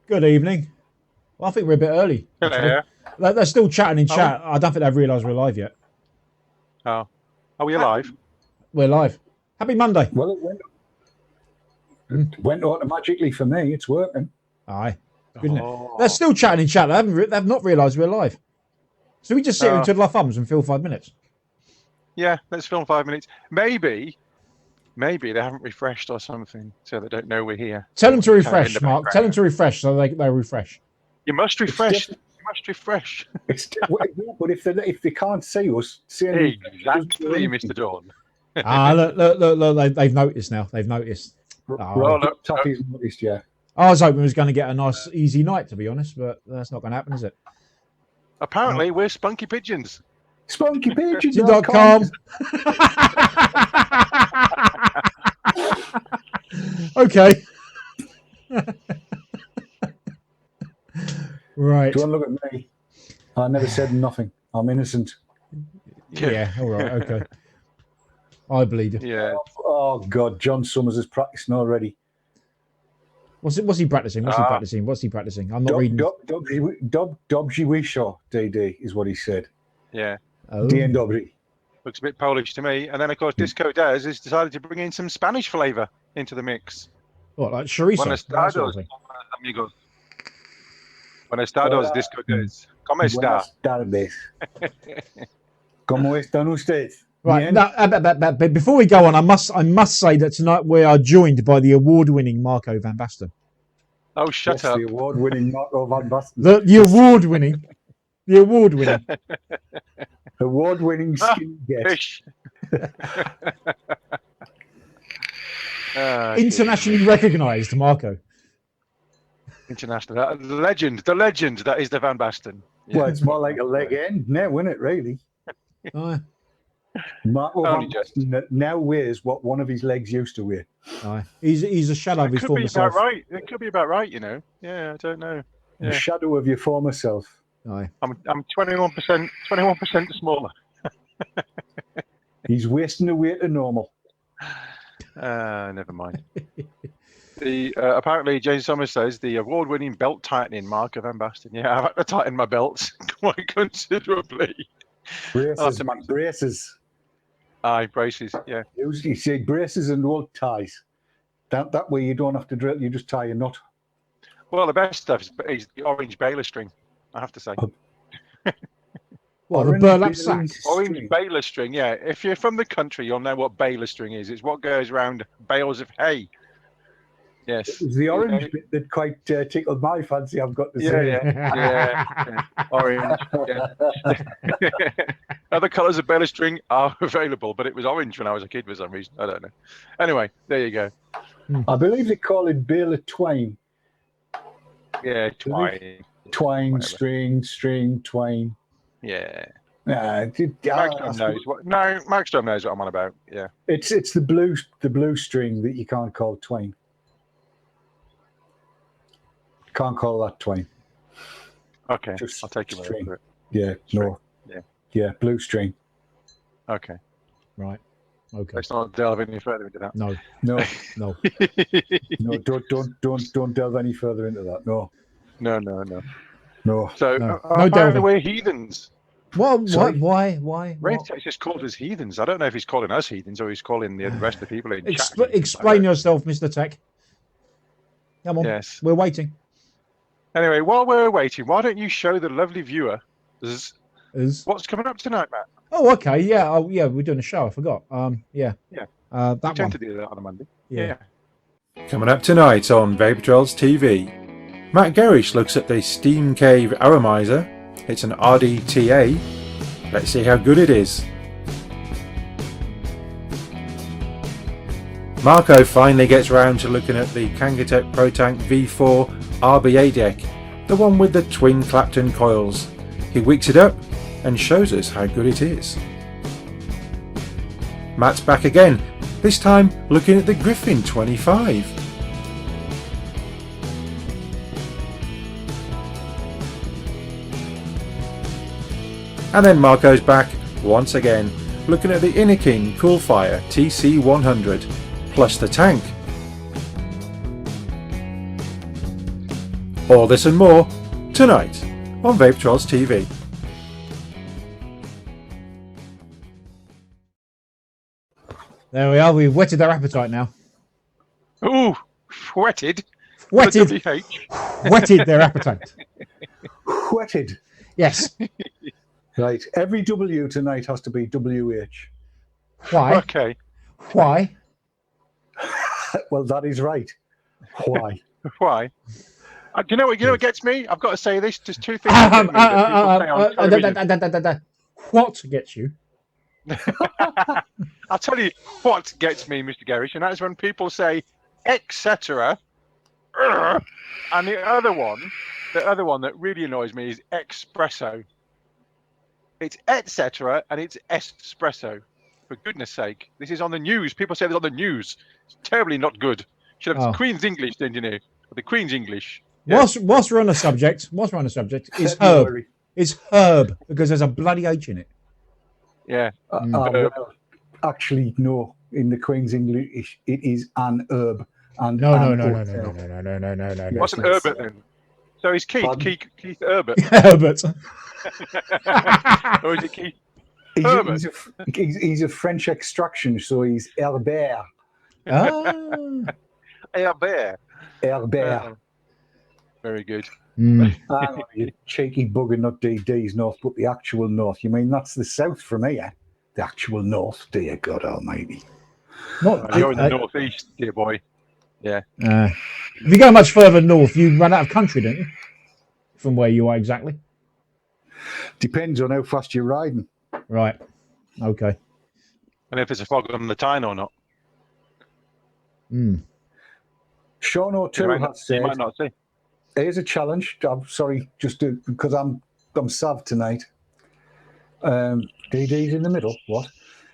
Good evening. Well, I think we're a bit early. Hello. They're still chatting in chat. I don't think they've realised we're live yet. Oh. Are we alive? We're live. Happy Monday. Well, it went automatically for me. It's working. Aye. They're still chatting in chat. They've not realised we're live. So we just sit here and twiddle our thumbs and fill 5 minutes. Yeah, let's film 5 minutes. Maybe they haven't refreshed or something, so they don't know we're here. Tell them to refresh, Mark. Tell them to refresh so they refresh. You must refresh. You must refresh. But if they can't see us, exactly, Mr. Dawn. Look, they've noticed now. They've noticed. Toffee's noticed, yeah. I was hoping we was going to get a nice, easy night, to be honest, but that's not going to happen, is it? Apparently, we're Spunky Pigeons. SpunkyPigeons.com. Okay. Right. Do you want to look at me? I never said nothing. I'm innocent. Yeah, all right, okay. I believe it. Yeah. Oh God, John Summers is practicing already. What's he practicing? What's he practicing? I'm not reading. Dobrzy Wisho, DD, is what he said. Yeah. Dean Dobrzy. Looks a bit Polish to me. And then, of course, Disco Daz has decided to bring in some Spanish flavour into the mix. What, like chorizo? Buenas tardes, amigos. Buenas tardes, Disco Daz. ¿Cómo está? Buenas tardes. ¿Cómo están ustedes? Right, but before we go on, I must say that tonight we are joined by the award-winning Marco van Basten. Oh, shut up! The award-winning Marco van Basten. The award-winning, award-winning skin fish. internationally recognised Marco. International, the legend that is the Van Basten. Yeah. Well, it's more like a leg end now, isn't it? Really. Marco van Basten now wears what one of his legs used to wear. He's a shadow of his former self. It could be about right, you know. Yeah, I don't know. Yeah. The shadow of your former self. Aye. I'm 21% smaller. He's wasting away to normal. Never mind. Apparently, James Summers says the award-winning belt tightening Marco van Basten. Yeah, I've had to tighten my belts quite considerably. Braces. Aye, braces. Yeah. You say braces and old ties. That way you don't have to drill. You just tie a knot. Well, the best stuff is the orange baler string. I have to say. What, the burlap sack? Orange baler string, yeah. If you're from the country, you'll know what baler string is. It's what goes around bales of hay. Yes. It was the orange bit that quite tickled my fancy, I've got to say. Yeah. Orange. Yeah. Other colours of baler string are available, but it was orange when I was a kid for some reason. I don't know. Anyway, there you go. I believe they call it baler twine. Yeah, twine. Twine, whatever. String, twine. Yeah. Maxstrom knows what I'm on about. Yeah. It's the blue string that you can't call twine. Can't call that twine. Okay. Just I'll take your word for it. Yeah. String. No. Yeah. Blue string. Okay. Right. Okay. Let's not delve any further into that. No. No. Don't delve any further into that. No. So apparently we're heathens. Well, why? Ray just called us heathens. I don't know if he's calling us heathens or he's calling the rest of the people in chat. Explain yourself, Mr. Tech. Come on. Yes. We're waiting. Anyway, while we're waiting, why don't you show the lovely viewer what's coming up tonight, Matt? Oh, okay. Yeah. Oh, yeah. We're doing a show. I forgot. Yeah. We tend to do that on a Monday. Yeah. Coming up tonight on Vapor Trails TV, Matt Gerrish looks at the Steam Cave Aromamizer. It's an RDTA. Let's see how good it is. Marco finally gets round to looking at the Kangatech Protank V4 RBA deck, the one with the twin clapton coils. He wicks it up and shows us how good it is. Matt's back again, this time looking at the Griffin 25. And then Marco's back once again, looking at the Innikin Coolfire TC100, plus the tank. All this and more tonight on Vape Trolls TV. There we are. We've whetted their appetite now. Ooh, wetted. Whetted. Whetted their appetite. Wetted. Yes. Right. Every W tonight has to be WH. Why? Okay. Why? Well, that is right. Why? Why? Do you know what gets me? I've got to say this. There's two things that get me that people say on television. What gets you? I'll tell you what gets me, Mr. Garish, and that is when people say etc. And the other one that really annoys me is espresso. It's etc. and it's espresso. For goodness sake, this is on the news. People say this on the news. It's terribly not good. Should have Queen's English, didn't you know? The Queen's English. Yeah. Whilst we're on the subject, is herb. It's herb because there's a bloody H in it. Yeah. Well, actually, no. In the Queen's English, it is an herb. And No. What's an Herbert then? So he's Keith Herbert. Herbert. Or is it Keith? He's a French extraction, so he's Herbert. Herbert. Herbert. Very good. You cheeky bugger, not DD's north, but the actual north. You mean that's the south from here? The actual north, dear God Almighty. You're in the northeast, dear boy. Yeah. If you go much further north, you run out of country, don't you? From where you are exactly. Depends on how fast you're riding. Right. Okay. And if there's a fog on the Tyne or not. Sean O'Toole has said, you might not see. Here's a challenge. I'm sorry, because I'm sav tonight. DD's in the middle. What?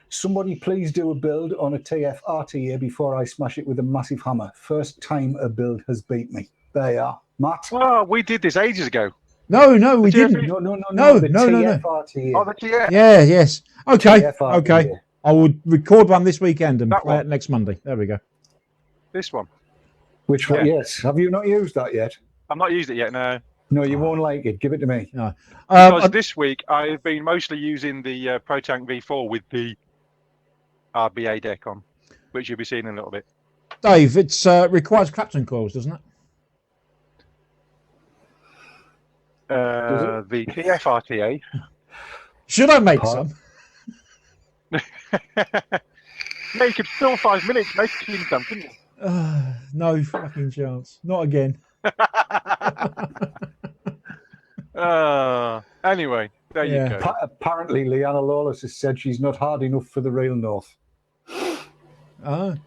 Somebody please do a build on a TF RTA before I smash it with a massive hammer. First time a build has beat me. There you are. Matt? Well, we did this ages ago. No, we didn't. No. The TF RTA. Oh, the TF. Yeah, yes. Okay, TF RTA. okay. I will record one this weekend and play it next Monday. There we go. This one. Which one? Yeah. Yes. Have you not used that yet? I've not used it yet, no. No, you won't like it. Give it to me. No. Because this week I've been mostly using the Protank V4 with the RBA deck on, which you'll be seeing in a little bit. Dave, it requires clapton coils, doesn't it? The TF RTA. Should I make some? Yeah, you could fill 5 minutes making some, couldn't you? No fucking chance. Not again. Anyway, there you go. Apparently, Leanna Lawless has said she's not hard enough for the real North. Not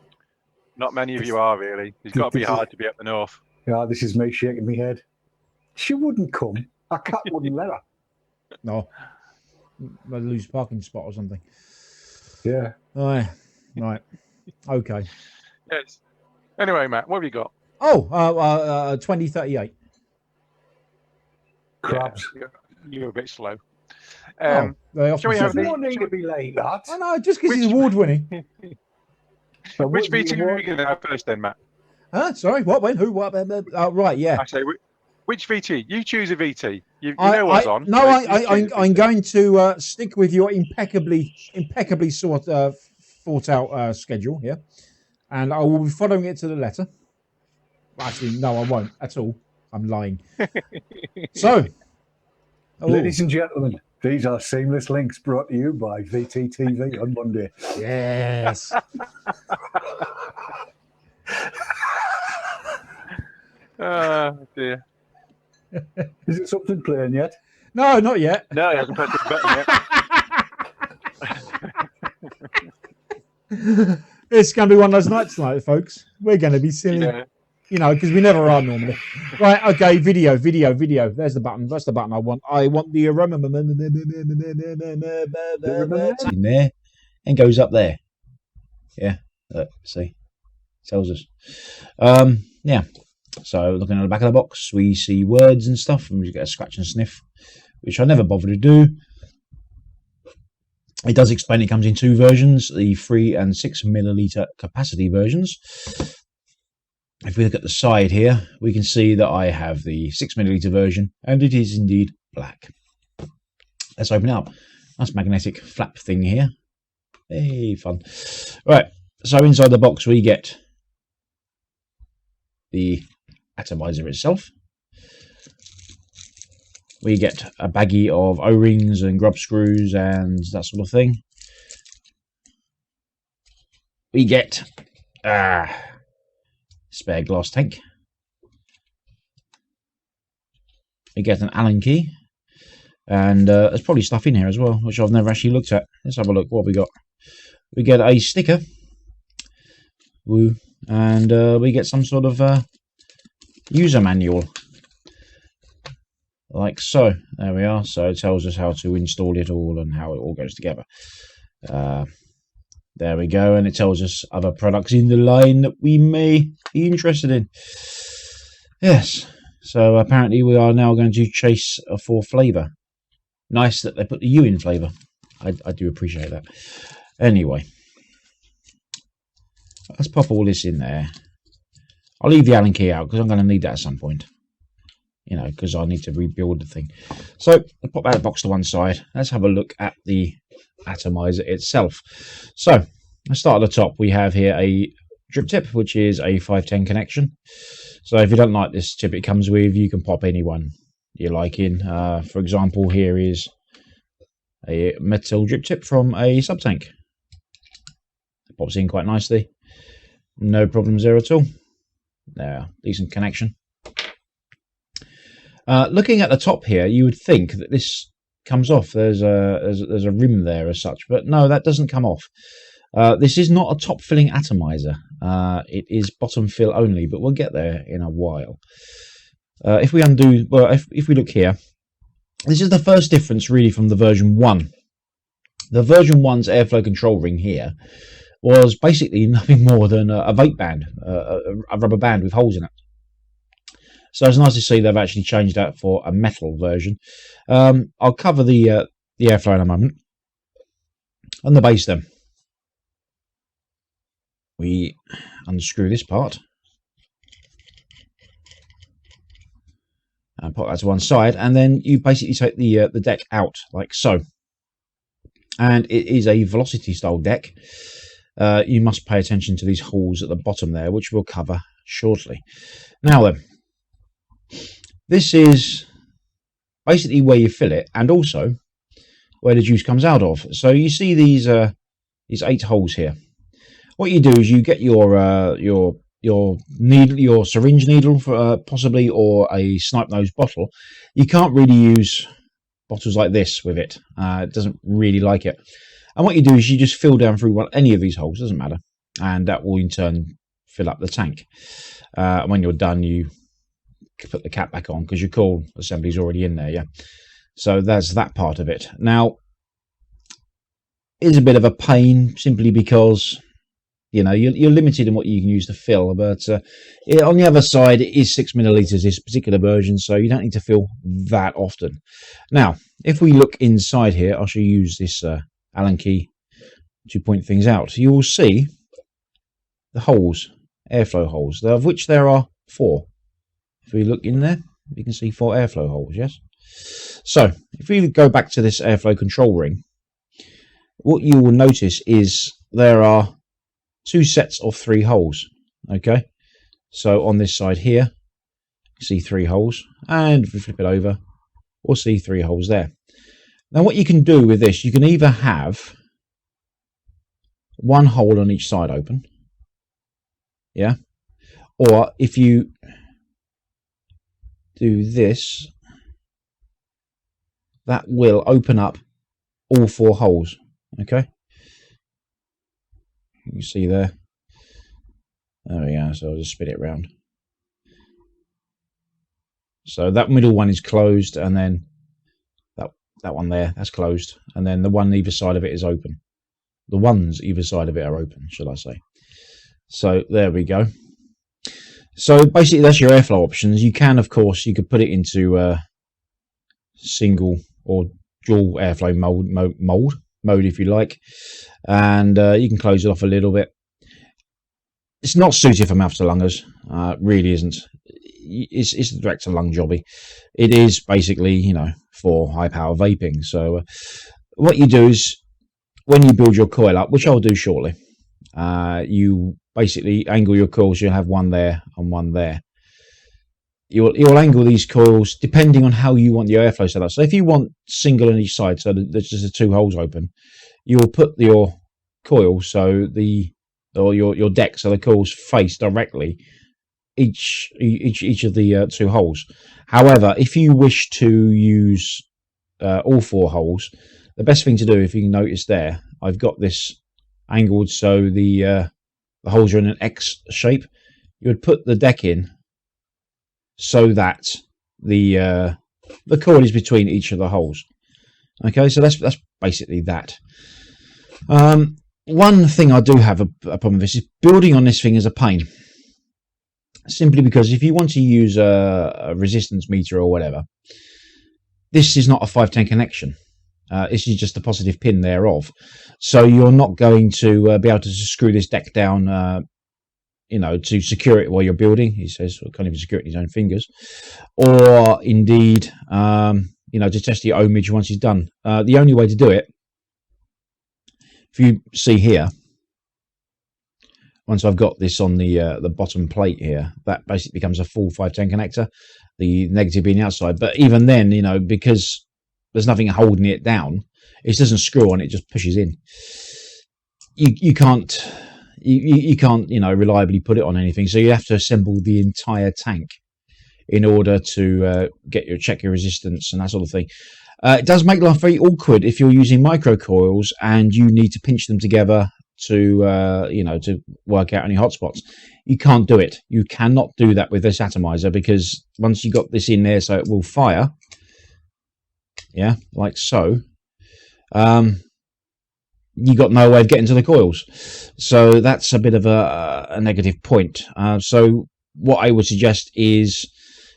many of you are, really. It's got to be hard to be up the north. Yeah, this is me shaking my head. She wouldn't come. A cat wouldn't let her. No. I'd lose parking spot or something. Yeah. Right. Okay. Yes. Anyway, Matt, what have you got? 2038. Crabs. Yeah, you're a bit slow. Shall we have no need to be late, that. I know, just because he's award winning. Which VT are we going to have first then, Matt? Huh? Sorry, what? When? Who? What? Right, yeah. I say, which VT? You choose a VT. You know what's on. No, I'm going to stick with your impeccably thought out schedule here, and I will be following it to the letter. Actually, no, I won't at all. I'm lying. So, ladies and gentlemen, these are Seamless Links brought to you by VTTV on Monday. Yes. Oh, dear. Is it something playing yet? No, not yet. No, he hasn't pressed the button yet. It's going to be one of those nights tonight, folks. We're going to be silly. Yeah. You know, because we never are normally. Right, okay, video. There's the button. That's the button I want. I want the Aromamizer in there and goes up there. Yeah, look, see. Tells us. Yeah. So looking at the back of the box, we see words and stuff, and we get a scratch and sniff, which I never bother to do. It does explain it comes in 2 versions, the 3 and 6 milliliter capacity versions. if we look at the side here, we can see that I have the 6ml version, and it is indeed black. Let's open it up. Nice magnetic flap thing here. Hey, fun. Right, so inside the box we get the atomizer itself. We get a baggie of O-rings and grub screws and that sort of thing. We get spare glass tank. We get an Allen key, and there's probably stuff in here as well, which I've never actually looked at. Let's have a look. What have we got? We get a sticker, woo, and we get some sort of user manual, like so. There we are. So it tells us how to install it all and how it all goes together. There we go, and it tells us other products in the line that we may be interested in. Yes, so apparently we are now going to chase for flavour. Nice that they put the U in flavour. I do appreciate that. Anyway, let's pop all this in there. I'll leave the Allen key out because I'm going to need that at some point. You know, because I need to rebuild the thing. So I'll pop that box to one side. Let's have a look at the atomizer itself. So let's start at the top. We have here a drip tip, which is a 510 connection. So if you don't like this tip it comes with, you can pop any one you like in. For example, here is a metal drip tip from a sub tank. It pops in quite nicely. No problems there at all. There, decent connection. Looking at the top here, you would think that this comes off. There's a rim there as such, but no, that doesn't come off. This is not a top filling atomizer. It is bottom fill only, but we'll get there in a while. If we undo, well, if we look here, this is the first difference really from the version 1. The version 1's airflow control ring here was basically nothing more than a vape band, a rubber band with holes in it. So it's nice to see they've actually changed that for a metal version. I'll cover the airflow in a moment. On the base then, we unscrew this part and put that to one side, and then you basically take the deck out like so. And it is a velocity style deck. You must pay attention to these holes at the bottom there, which we'll cover shortly. Now then, this is basically where you fill it, and also where the juice comes out of. So you see these 8 holes here. What you do is you get your needle, your syringe needle, for possibly, or a snipe nose bottle. You can't really use bottles like this with it. It doesn't really like it. And what you do is you just fill down through any of these holes, doesn't matter, and that will in turn fill up the tank. And when you're done, you put the cap back on because your coil assembly is already in there. Yeah, so that's that part of it. Now, it's a bit of a pain simply because, you know, you're limited in what you can use to fill, but on the other side, it is 6 millilitres, this particular version, so you don't need to fill that often. Now, if we look inside here, I shall use this Allen key to point things out. You will see the holes, airflow holes, of which there are 4. If we look in there, you can see 4 airflow holes, yes? So, if we go back to this airflow control ring, what you will notice is there are 2 sets of 3 holes, okay? So on this side here, you see 3 holes, and if we flip it over, we'll see 3 holes there. Now what you can do with this, you can either have 1 hole on each side open, yeah? Or if you do this, that will open up all 4 holes, okay? You see there. There we go. So I'll just spin it round. So that middle one is closed, and then that one there, that's closed, and then the one either side of it is open. The ones either side of it are open, shall I say. So there we go. So basically that's your airflow options. You can, of course, you could put it into single or dual airflow mode if you like, and you can close it off a little bit. It's not suited for mouth to lungers. Really isn't. It's the direct to lung jobby. It is basically, you know, for high power vaping. So what you do is when you build your coil up, which I'll do shortly, you basically angle your coils. You'll have one there and one there. You'll angle these coils depending on how you want your airflow set up. So if you want single on each side, so there's just the 2 holes open, you'll put your coil so your deck, so the coils face directly each of the 2 holes. However, if you wish to use all 4 holes, the best thing to do, if you can notice there, I've got this angled so the holes are in an X shape. You would put the deck in so that the coil is between each of the holes. Okay, so that's basically that. One thing I do have a problem with this is building on this thing is a pain. Simply because if you want to use a resistance meter or whatever, this is not a 510 connection. This is just a positive pin thereof. So you're not going to be able to screw this deck down, you know, to secure it while you're building. He says, well, can't even secure it in his own fingers. Or indeed, you know, to test the ohmage once he's done. The only way to do it, if you see here, once I've got this on the bottom plate here, that basically becomes a full 510 connector, the negative being the outside. But even then, you know, because there's nothing holding it down, it doesn't screw on, it just pushes in. You can't, you know, reliably put it on anything. So you have to assemble the entire tank in order to check your resistance and that sort of thing. It does make life very awkward if you're using microcoils and you need to pinch them together to you know, to work out any hotspots. You can't do it. You cannot do that with this atomizer, because once you got this in there so it will fire, yeah, like so, you got no way of getting to the coils. So that's a bit of a negative point. So what I would suggest is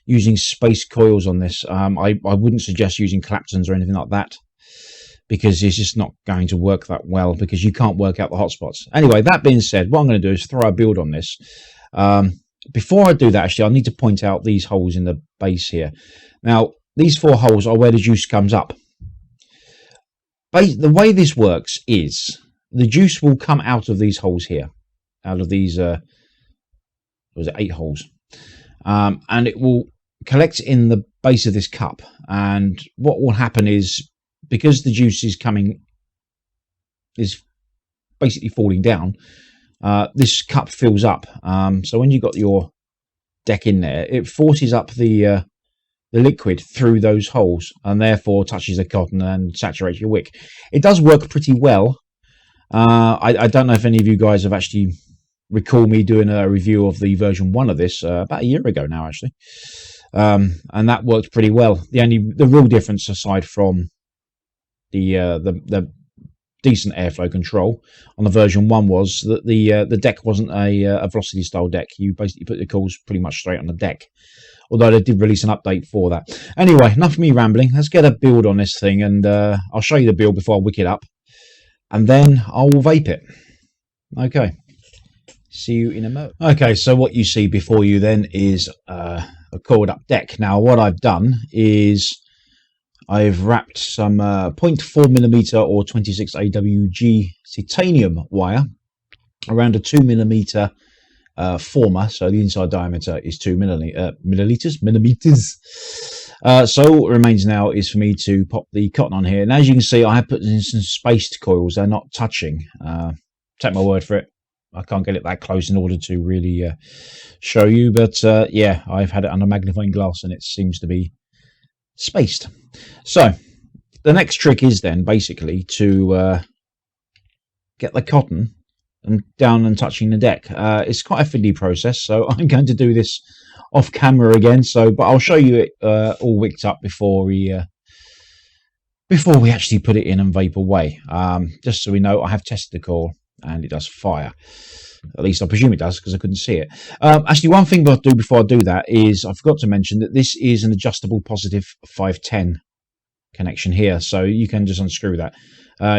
using space coils on this. I wouldn't suggest using claptons or anything like that, because it's just not going to work that well, because you can't work out the hotspots. Anyway, that being said, what I'm going to do is throw a build on this. Before I do that, actually, I need to point out these holes in the base here. Now, these 4 holes are where the juice comes up. The way this works is the juice will come out of these holes here, out of these, was it 8 holes? And it will collect in the base of this cup. And what will happen is, because the juice is basically falling down, this cup fills up. So when you've got your deck in there, it forces up the liquid through those holes and therefore touches the cotton and saturates your wick. It does work pretty well. I don't know if any of you guys have actually recall me doing a review of the version 1 of this about a year ago now, actually. And that worked pretty well. The real difference, aside from the decent airflow control on the version 1, was that the deck wasn't a velocity style deck. You basically put the coils pretty much straight on the deck, although they did release an update for that. Anyway, enough of me rambling. Let's get a build on this thing, and I'll show you the build before I wick it up, and then I'll vape it. Okay, see you in a moment. Okay, so what you see before you then is a coiled up deck. Now what I've done is I've wrapped some 0.4mm or 26 AWG titanium wire around a 2mm former, so the inside diameter is 2 millimeters. So what remains now is for me to pop the cotton on here, and as you can see, I have put in some spaced coils. They're not touching. Take my word for it, I can't get it that close in order to really show you, but yeah, I've had it under magnifying glass and it seems to be spaced. So the next trick is then basically to get the cotton and down and touching the deck. It's quite a fiddly process, so I'm going to do this off camera again. But I'll show you it all wicked up before we actually put it in and vape away. Just so we know, I have tested the coil and it does fire. At least I presume it does, because I couldn't see it. Actually, one thing I'll do before I do that is I forgot to mention that this is an adjustable positive 510 connection here, so you can just unscrew that.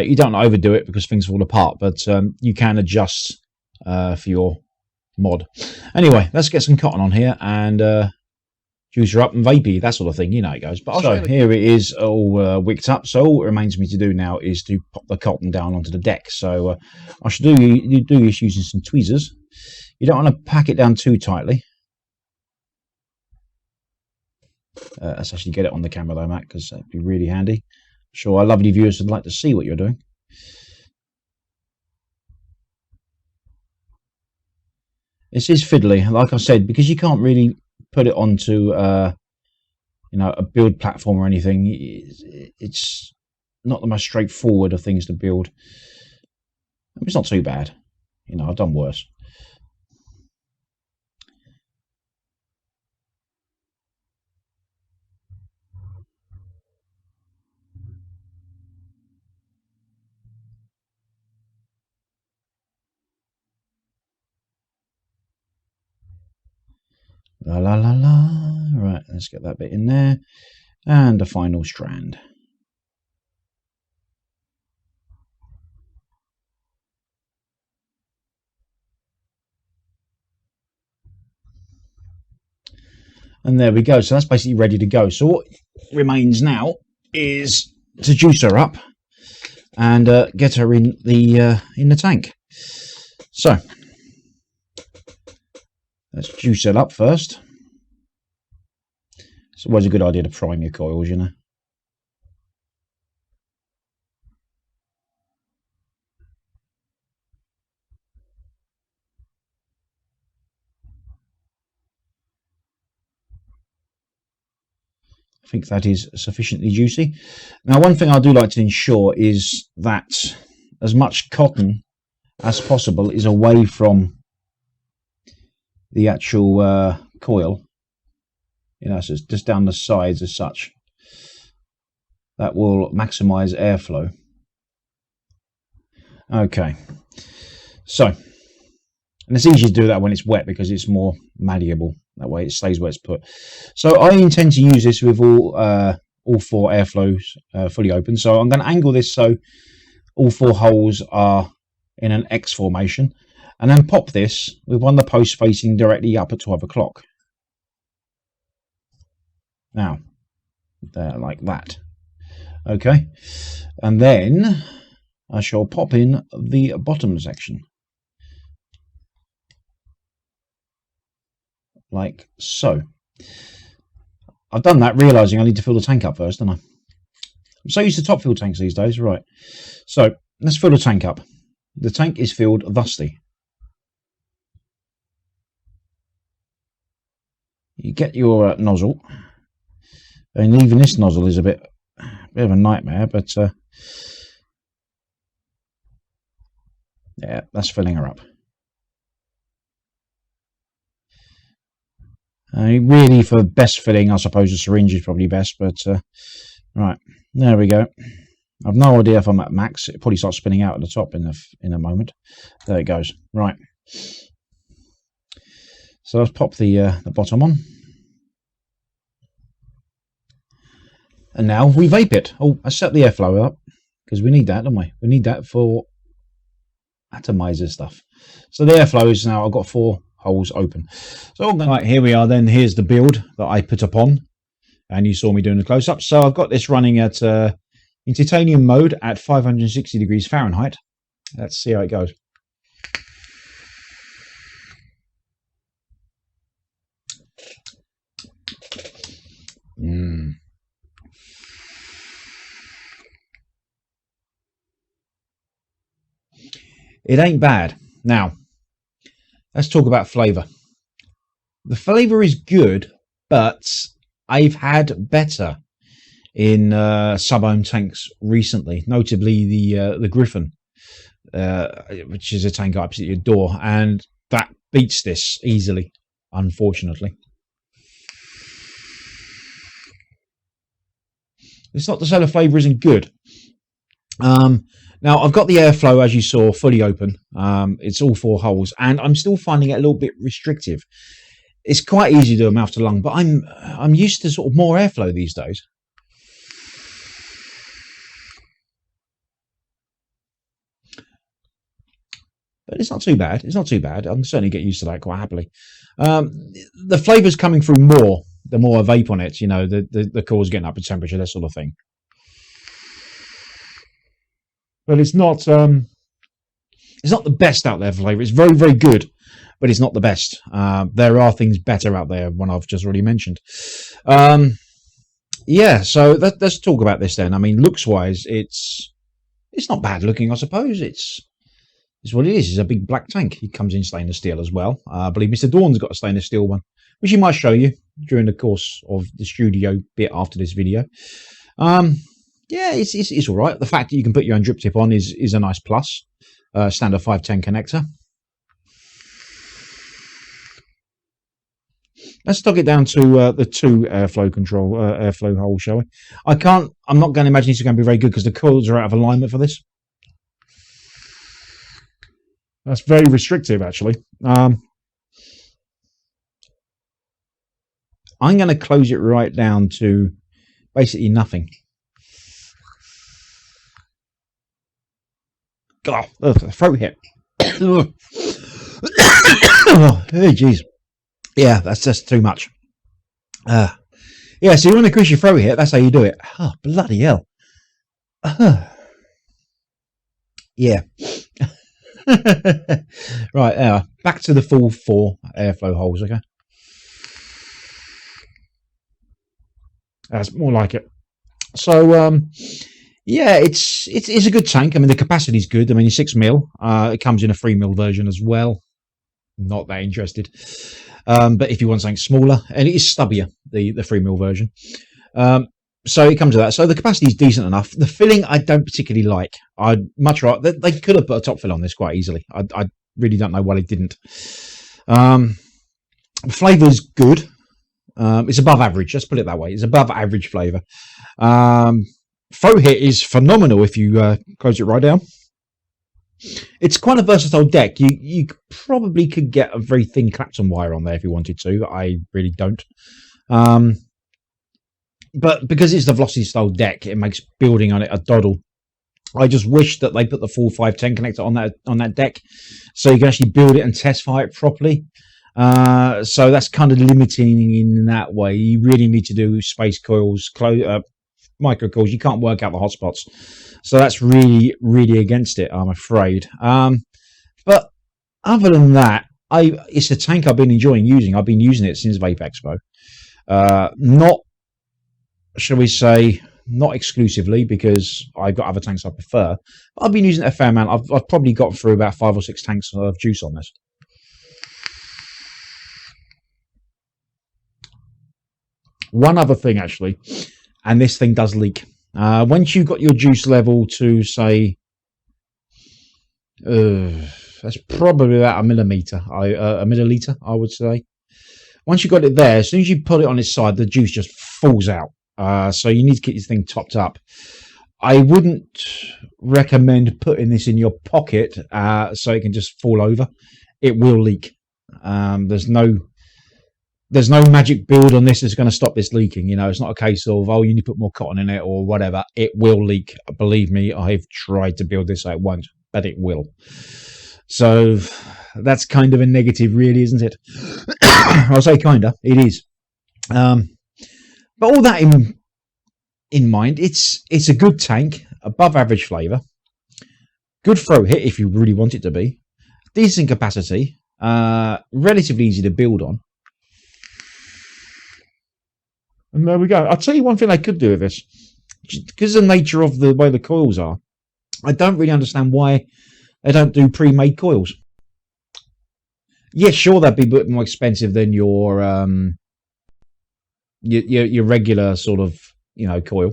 You don't overdo it because things fall apart, but you can adjust for your mod. Anyway, let's get some cotton on here and juicer up and vapey, that sort of thing. You know how it goes. But so here it is all wicked up. So all it remains me to do now is to pop the cotton down onto the deck. So I should do this using some tweezers. You don't want to pack it down too tightly. Let's actually get it on the camera though, Matt, because that'd be really handy. I'm sure our lovely viewers would like to see what you're doing. This is fiddly, like I said, because you can't really put it onto you know, a build platform or anything. It's not the most straightforward of things to build. It's not too bad, you know, I've done worse. La la la la. Right, let's get that bit in there. And the final strand. And there we go. So that's basically ready to go. So what remains now is to juice her up and get her in the tank. So let's juice it up first. It's always a good idea to prime your coils, you know. I think that is sufficiently juicy. Now, one thing I do like to ensure is that as much cotton as possible is away from the actual coil. You know, so it's just down the sides as such. That will maximize airflow. Okay. So, and it's easier to do that when it's wet because it's more malleable. That way it stays where it's put. So I intend to use this with all 4 airflows fully open. So I'm going to angle this so all 4 holes are in an X formation. And then pop this with one of the posts facing directly up at 12 o'clock. Now, there, like that. Okay. And then I shall pop in the bottom section. Like so. I've done that realizing I need to fill the tank up first, don't I? I'm so used to top fill tanks these days. Right. So let's fill the tank up. The tank is filled thusly. You get your nozzle, and even this nozzle is a bit of a nightmare, but yeah, that's filling her up. Really, for best filling, I suppose a syringe is probably best, but right, there we go. I've no idea if I'm at max. It probably starts spinning out at the top in a moment. There it goes. Right. So let's pop the bottom on. And now we vape it. Oh, I set the airflow up because we need that, don't we? We need that for atomizer stuff. So the airflow is now, I've got 4 holes open. So right, here we are then. Here's the build that I put upon. And you saw me doing the close-up. So I've got this running at in titanium mode at 560 degrees Fahrenheit. Let's see how it goes. It ain't bad. Now, let's talk about flavour. The flavour is good, but I've had better in sub-ohm tanks recently, notably the Griffin, which is a tank I absolutely adore, and that beats this easily, unfortunately. It's not to say the flavour isn't good. Now, I've got the airflow, as you saw, fully open. It's all 4 holes, and I'm still finding it a little bit restrictive. It's quite easy to do a mouth to lung, but I'm used to sort of more airflow these days. but it's not too bad. It's not too bad. I can certainly get used to that quite happily. The flavour's coming through more the more I vape on it. You know, the coil's getting up in temperature, that sort of thing. But it's not the best out there flavour. It's very, very good, but it's not the best. There are things better out there, one I've just already mentioned. Yeah, so let's talk about this then. I mean, looks-wise, it's not bad looking, I suppose. It's what it is. It's a big black tank. It comes in stainless steel as well. I believe Mr. Dawn's got a stainless steel one, which he might show you during the course of the studio bit after this video. Yeah, it's all right. The fact that you can put your own drip tip on is a nice plus. Standard 510 connector. Let's knock it down to the 2 airflow holes, shall we? I'm not going to imagine these are going to be very good because the coils are out of alignment for this. That's very restrictive, actually. I'm going to close it right down to basically nothing. God, throat hit. Oh, jeez. Yeah, that's just too much. Yeah, so you want to increase your throat hit, that's how you do it. Oh, bloody hell. Yeah. Right, back to the full 4 airflow holes, okay? That's more like it. So, yeah, it's a good tank. I mean, the capacity's good. I mean, it's 6 mil. It comes in a 3 mil version as well. Not that interested. But if you want something smaller, and it is stubbier, the 3 mil version. So it comes to that. So the capacity is decent enough. The filling I don't particularly like. I'd much rather they could have put a top fill on this quite easily. I really don't know why they didn't. The flavour's good. It's above average. Let's put it that way. It's above average flavour. Throat hit is phenomenal if you close it right down. It's quite a versatile deck. You probably could get a very thin clapton wire on there if you wanted to. I really don't. But because it's the velocity style deck, it makes building on it a doddle. I just wish that they put the full 510 connector on that deck, so you can actually build it and test fire it properly. So that's kind of limiting in that way. You really need to do space coils, micro coils. You can't work out the hotspots, so that's really, really against it, I'm afraid. But other than that, it's a tank I've been enjoying using. I've been using it since Vape Expo. Not, shall we say, not exclusively, because I've got other tanks I prefer. But I've been using it a fair amount. I've probably got through about 5 or 6 tanks of juice on this. One other thing, actually, and this thing does leak. Once you've got your juice level to, say, that's probably about a milliliter, I would say. Once you've got it there, as soon as you put it on its side, the juice just falls out. So you need to get this thing topped up. I wouldn't recommend putting this in your pocket so it can just fall over. It will leak. There's no magic build on this that's going to stop this leaking. You know, it's not a case of, oh, you need to put more cotton in it or whatever. It will leak. Believe me, I've tried to build this. It won't, but it will. So that's kind of a negative, really, isn't it? I'll say kind of. It is. But all that in mind, it's a good tank, above average flavour, good throw hit if you really want it to be, decent capacity, relatively easy to build on. And there we go. I'll tell you one thing I could do with this. Because of the nature of the way the coils are, I don't really understand why they don't do pre-made coils. Yeah, sure, they'd be a bit more expensive than your regular sort of, you know, coil.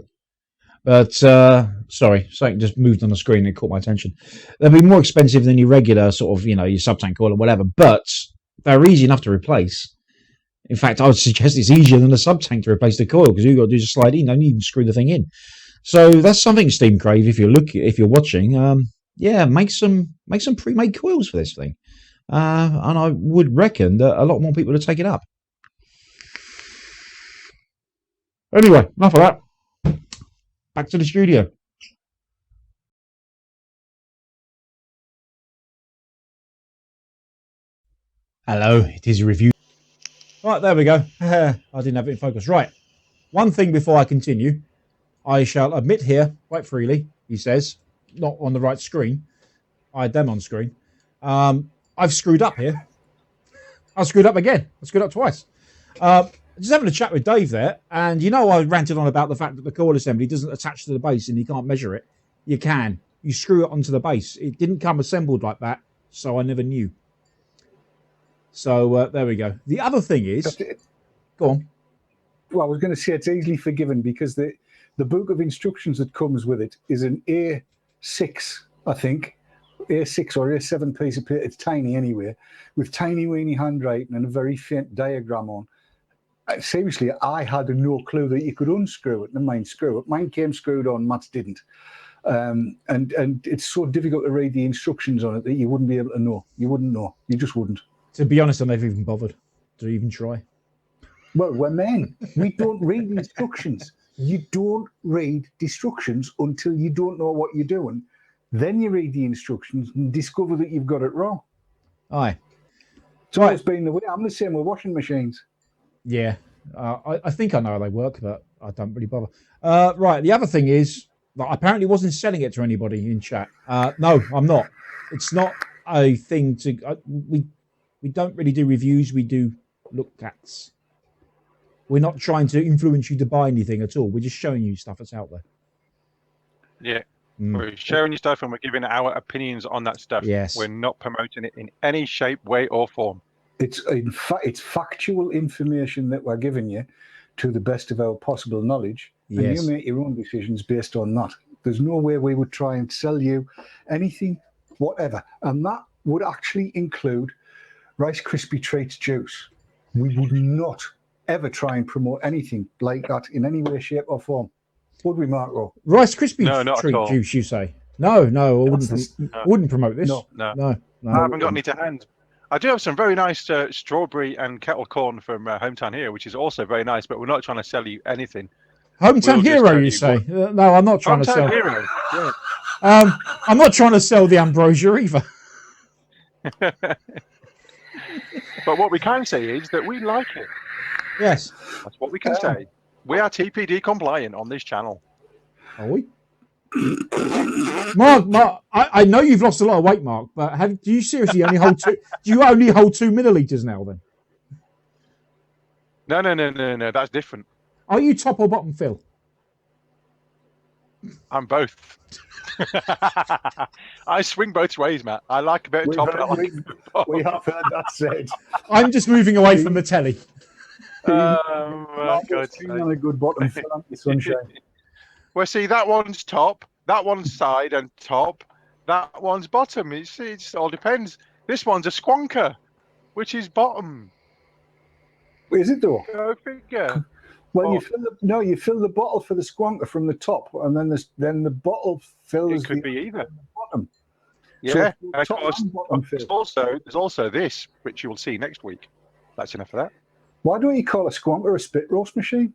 But, sorry, something just moved on the screen and caught my attention. They'd be more expensive than your regular sort of, you know, your sub-tank coil or whatever, but they're easy enough to replace. In fact, I would suggest it's easier than a sub-tank to replace the coil, because all you've got to do is just slide in, don't even screw the thing in. So that's something, Steam Crave, if you're watching, yeah, make some pre-made coils for this thing. And I would reckon that a lot more people would take it up. Anyway, enough of that. Back to the studio. Hello, it is a review. Right, there we go. I didn't have it in focus. Right. One thing before I continue, I shall admit here, quite freely, he says, not on the right screen. I had them on screen. I've screwed up here. I screwed up again. I screwed up twice. Just having a chat with Dave there, and I ranted on about the fact that the coil assembly doesn't attach to the base and you can't measure it. You can. You screw it onto the base. It didn't come assembled like that, so I never knew. So there we go. The other thing is, go on. Well, I was going to say it's easily forgiven because the book of instructions that comes with it is an A6, I think, A6 or A7 piece of paper. It's tiny anyway, with tiny weeny handwriting and a very faint diagram on. Seriously, I had no clue that you could unscrew it and mine screw it. Mine came screwed on, Matt's didn't. And it's so difficult to read the instructions on it that you wouldn't be able to know. You wouldn't know. You just wouldn't. To be honest, I never even bothered to even try. Well, we're men. We don't read instructions. You don't read instructions until you don't know what you're doing. Then you read the instructions and discover that you've got it wrong. Aye. So it's been the way. I'm the same with washing machines. Yeah. I think I know how they work, but I don't really bother. Right. The other thing is, that I apparently wasn't selling it to anybody in chat. No, I'm not. It's not a thing to... We don't really do reviews. We do look-ats. We're not trying to influence you to buy anything at all. We're just showing you stuff that's out there. Yeah. We're sharing you stuff and we're giving our opinions on that stuff. Yes. We're not promoting it in any shape, way, or form. It's factual information that we're giving you to the best of our possible knowledge. Yes. And you make your own decisions based on that. There's no way we would try and sell you anything, whatever. And that would actually include Rice Krispie Treats juice. We would not ever try and promote anything like that in any way, shape, or form. Would we, Marco? Rice Krispie not treat at all. juice, you say? No, I wouldn't promote this. No. No. I haven't got any to hand. I do have some very nice strawberry and kettle corn from Hometown Hero, which is also very nice, but we're not trying to sell you anything. Hometown Hero, you say? No, I'm not trying to sell. Hero, yeah. I'm not trying to sell the ambrosia either. But what we can say is that we like it. Yes. That's what we can say. We are TPD compliant on this channel. Are we? Mark, I know you've lost a lot of weight, Mark, but do you seriously only hold two? Do you only hold 2 milliliters now? Then? No. That's different. Are you top or bottom fill? I'm both. I swing both ways, Matt. I like a bit of top. We have heard that said. I'm just moving away from the telly. Oh my God! On a good bottom fill, aren't you, sunshine? Well, see, that one's top, that one's side and top, that one's bottom. It all depends. This one's a squonker, which is bottom. Is it though? Go figure. Well, you fill the bottle for the squonker from the top, and then the bottle fills. It could be either. The bottom. Yeah, So and of course, there's also this, which you will see next week. That's enough of that. Why don't you call a squonker a spit roast machine?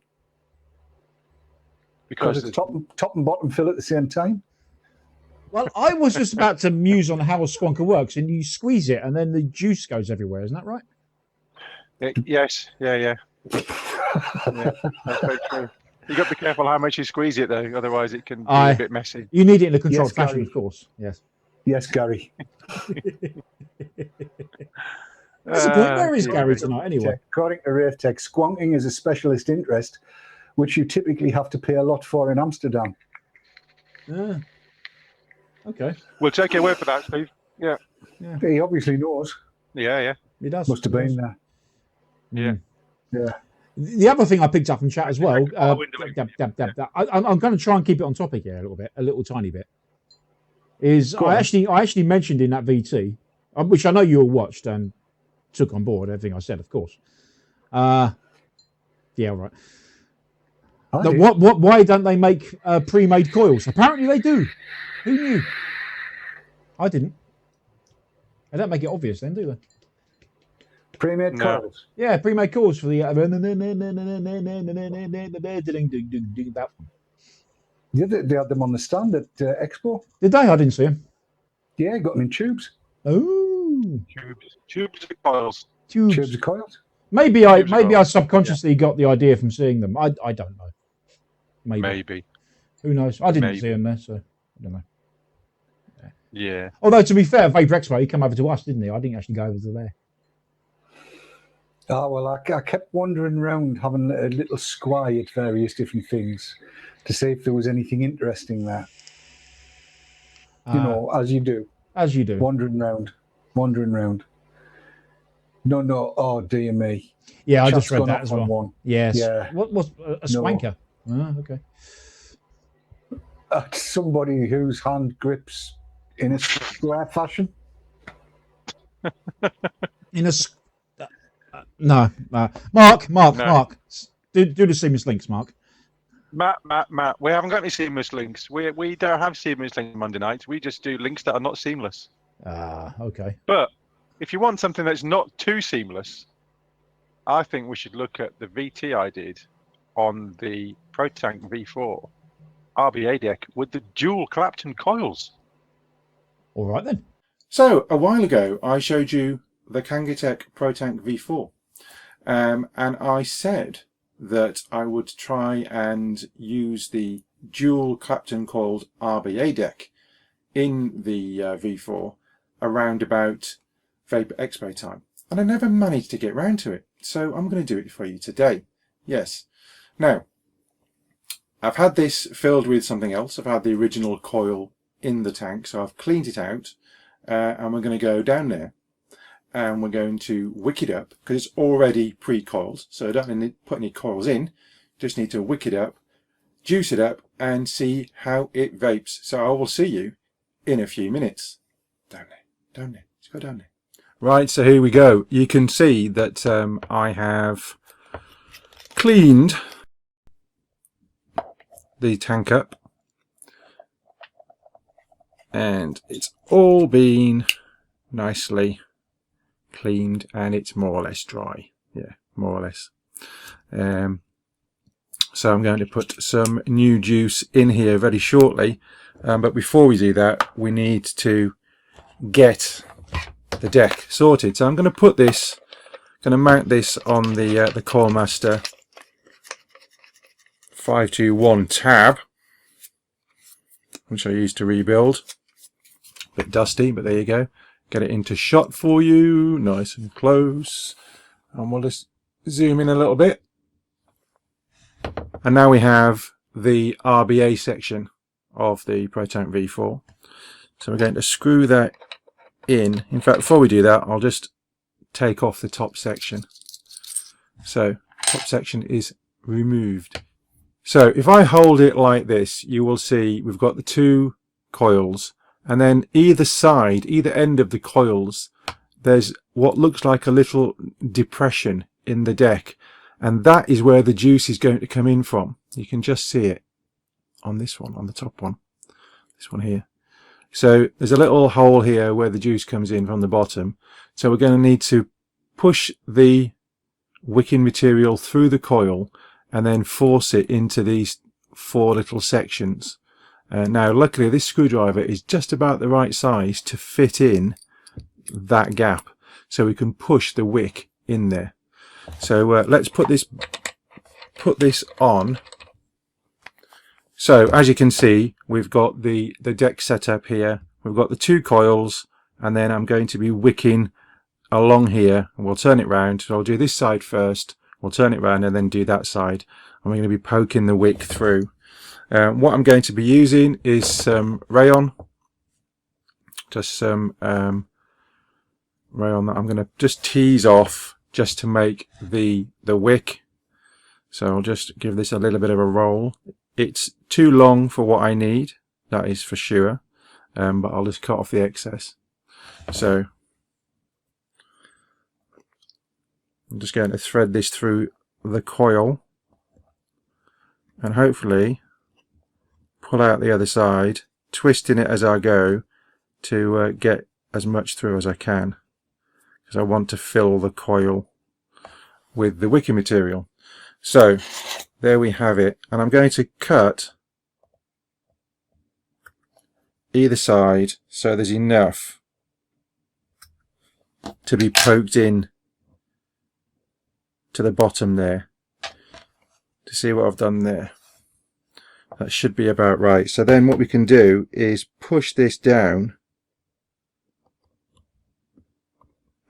Because it's top and bottom fill at the same time. Well, I was just about to muse on how a squonker works, and you squeeze it, and then the juice goes everywhere. Isn't that right? Yes. Yeah. Yeah, that's very true. You got to be careful how much you squeeze it, though. Otherwise, it can be a bit messy. You need it in a controlled fashion, Gary. of course. Yes. Yes, Gary. Where is Gary tonight, anyway? According to Rave Tech, squonking is a specialist interest, which you typically have to pay a lot for in Amsterdam. Okay. We'll take your word for that, Steve. Yeah. He obviously knows. Yeah. He does. Must have been there. Yeah. The other thing I picked up from chat as well, I'm going to try and keep it on topic here a little tiny bit, is I actually mentioned in that VT, which I know you all watched and took on board everything I said, of course. Yeah, right. Why don't they make pre-made coils? Apparently they do. Who knew? I didn't. They don't make it obvious then, do they? Pre-made coils? Yeah, pre-made coils for the... that one. Yeah, they had them on the stand at Expo. Did they? I didn't see them. Yeah, got them in tubes. Oh. Tubes of coils. Tubes of coils. Maybe I Tubes of coils. subconsciously got the idea from seeing them. I don't know. Maybe. Who knows? I didn't see them there, so I don't know. Yeah. Although to be fair, Vapor Expo, he came over to us, didn't he? I didn't actually go over to there. Oh, well, I kept wandering around having a little squy at various different things to see if there was anything interesting there. You know, as you do. As you do. Wandering round. No, oh dear me. Yeah, I Chat's just read gone that off as on well. one. Yes. Yeah. What was a swanker? Oh, okay. Somebody whose hand grips in a square fashion. In a no. Mark. No. Do the seamless links, Mark. Matt, we haven't got any seamless links. We don't have seamless links Monday nights. We just do links that are not seamless. Okay. But if you want something that's not too seamless, I think we should look at the VT I did on the Protank V4 RBA deck with the dual clapton coils. All right then. So a while ago, I showed you the Kangatech Protank V4, and I said that I would try and use the dual clapton coiled RBA deck in the V4 around about Vapor Expo time, and I never managed to get round to it, so I'm going to do it for you today. Yes. Now, I've had this filled with something else. I've had the original coil in the tank, so I've cleaned it out, and we're going to go down there and we're going to wick it up because it's already pre-coiled, so I don't need to put any coils in, just need to wick it up, juice it up and see how it vapes. So I will see you in a few minutes. Down there, let's go down there. Right, so here we go. You can see that I have cleaned the tank up and it's all been nicely cleaned and it's more or less dry. Yeah, more or less. So I'm going to put some new juice in here very shortly, but before we do that we need to get the deck sorted. So I'm going to put this, mount this on the Coilmaster 521 tab, which I used to rebuild. A bit dusty, but there you go. Get it into shot for you, nice and close, and we'll just zoom in a little bit. And now we have the RBA section of the Protank V4. So we're going to screw that in. In fact, before we do that, I'll just take off the top section. So top section is removed. So if I hold it like this, you will see we've got the two coils, and then either side, either end of the coils, there's what looks like a little depression in the deck, and that is where the juice is going to come in from. You can just see it on this one, on the top one, this one here. So there's a little hole here where the juice comes in from the bottom. So we're going to need to push the wicking material through the coil and then force it into these four little sections. Now luckily this screwdriver is just about the right size to fit in that gap, so we can push the wick in there. So let's put this on. So as you can see, we've got the deck set up here, we've got the two coils, and then I'm going to be wicking along here, and we'll turn it round. So I'll do this side first, we'll turn it round and then do that side, and we're going to be poking the wick through. What I'm going to be using is some rayon, just some rayon that I'm going to just tease off just to make the wick. So I'll just give this a little bit of a roll. It's too long for what I need, that is for sure, but I'll just cut off the excess. So I'm just going to thread this through the coil and hopefully pull out the other side, twisting it as I go to get as much through as I can, because I want to fill the coil with the wicking material. So there we have it, and I'm going to cut either side so there's enough to be poked in to the bottom there to see what I've done there. That should be about right. So then what we can do is push this down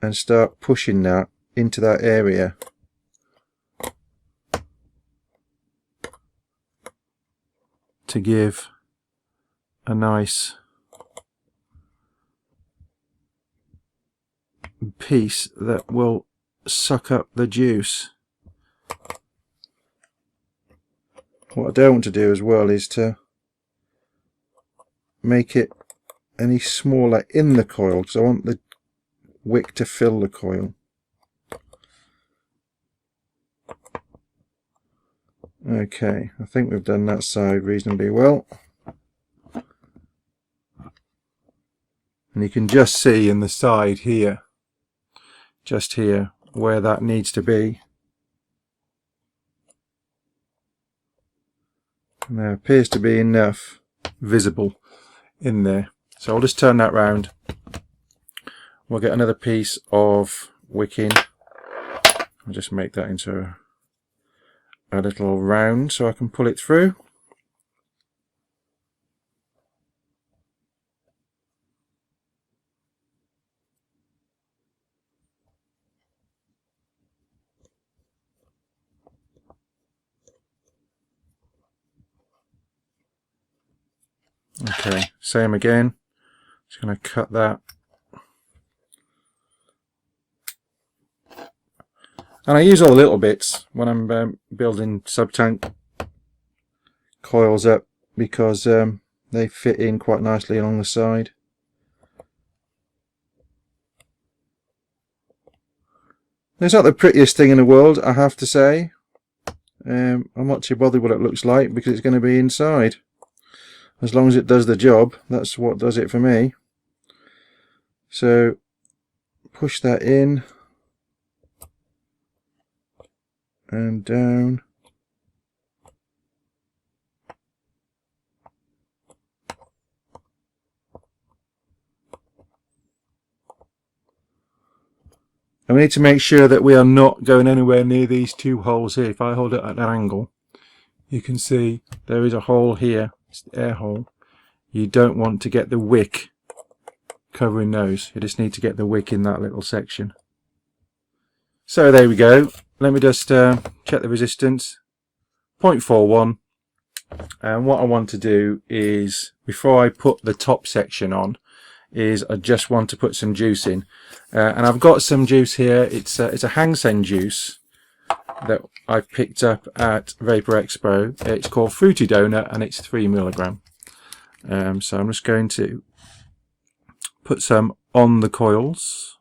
and start pushing that into that area. To give a nice piece that will suck up the juice. What I don't want to do as well is to make it any smaller in the coil, because I want the wick to fill the coil. Okay, I think we've done that side reasonably well. And you can just see in the side here, just here, where that needs to be. And there appears to be enough visible in there. So I'll just turn that round. We'll get another piece of wicking. I'll just make that into a little round so I can pull it through. Okay, same again. Just going to cut that. And I use all the little bits when I'm building sub-tank coils up, because they fit in quite nicely along the side. It's not the prettiest thing in the world, I have to say. I'm not too bothered what it looks like, because it's going to be inside. As long as it does the job, that's what does it for me. So push that in and down. And we need to make sure that we are not going anywhere near these two holes here. If I hold it at an angle, you can see there is a hole here. It's the air hole. You don't want to get the wick covering those. You just need to get the wick in that little section. So there we go. Let me just check the resistance. 0.41. And what I want to do is, before I put the top section on, is I just want to put some juice in. And I've got some juice here. It's a hang send juice that I picked up at Vapor Expo. It's called Fruity Donut and it's 3 mg. So I'm just going to put some on the coils,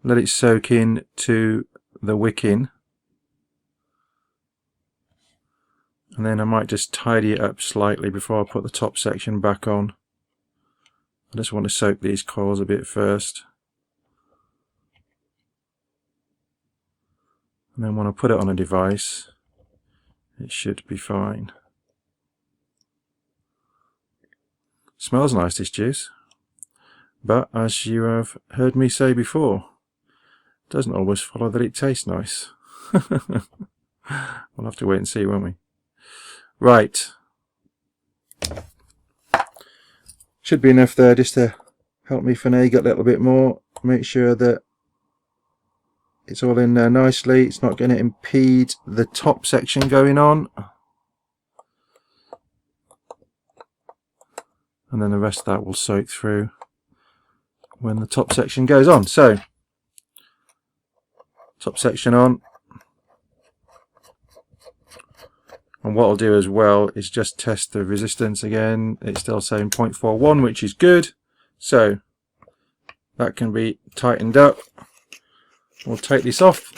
let it soak in to the wicking, and then I might just tidy it up slightly before I put the top section back on. I just want to soak these coils a bit first, and then when I put it on a device it should be fine. Smells nice, this juice, but as you have heard me say before, it doesn't always follow that it tastes nice. We'll have to wait and see, won't we? Right, should be enough there just to help me finagle a little bit more, make sure that it's all in there nicely. It's not going to impede the top section going on. And then the rest of that will soak through when the top section goes on. So, top section on. And what I'll do as well is just test the resistance again. It's still saying 0.41, which is good. So, that can be tightened up. We'll take this off.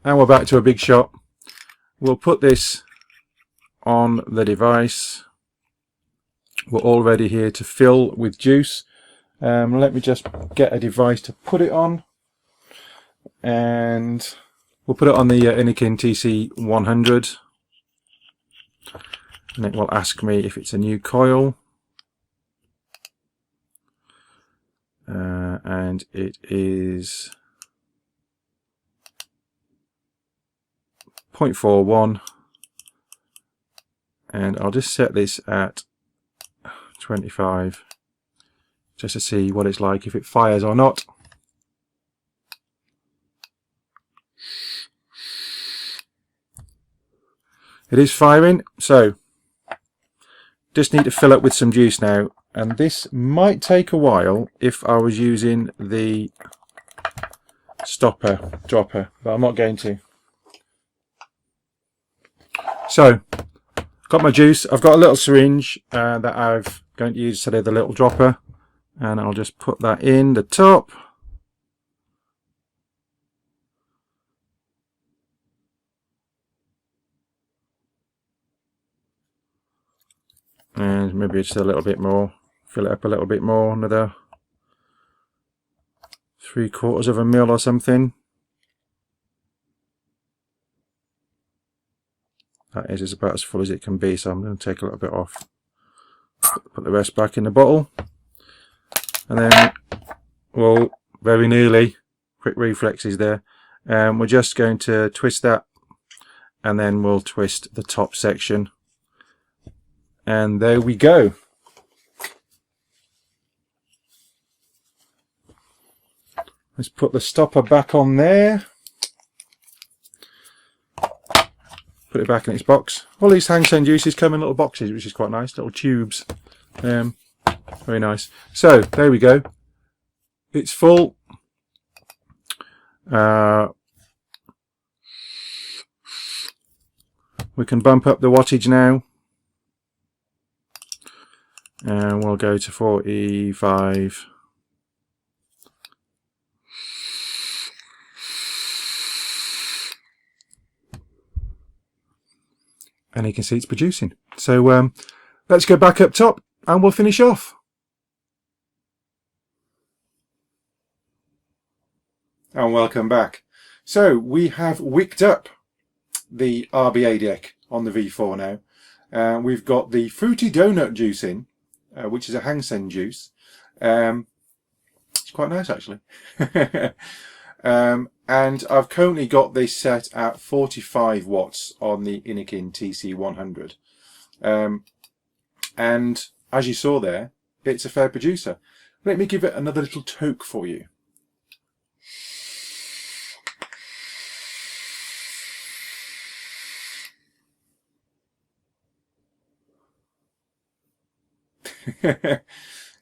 And we're back to a big shot. We'll put this on the device. We're all ready here to fill with juice. Let me just get a device to put it on, and we'll put it on the Griffin TC100, and it will ask me if it's a new coil. and it is 0.41, and I'll just set this at 25 just to see what it's like, if it fires or not. It is firing, so just need to fill up with some juice now, and this might take a while if I was using the stopper dropper, but I'm not going to. So got my juice. I've got a little syringe that I'm going to use instead of the little dropper, and I'll just put that in the top. And maybe just a little bit more, fill it up a little bit more, another 3/4 of a mil or something. That is about as full as it can be, so I'm going to take a little bit off. Put the rest back in the bottle. And then, well, very nearly, quick reflexes there. We're just going to twist that, and then we'll twist the top section. And there we go. Let's put the stopper back on there. Put it back in its box. All these hang sen juices come in little boxes, which is quite nice, little tubes. Very nice. So there we go. It's full. We can bump up the wattage now. And we'll go to 45. And you can see it's producing. So let's go back up top and we'll finish off. And welcome back. So we have wicked up the RBA deck on the V4 now. We've got the fruity donut juice in, which is a hang sen juice. It's quite nice actually. And I've currently got this set at 45 watts on the Inikin TC100. And as you saw there, it's a fair producer. Let me give it another little toke for you.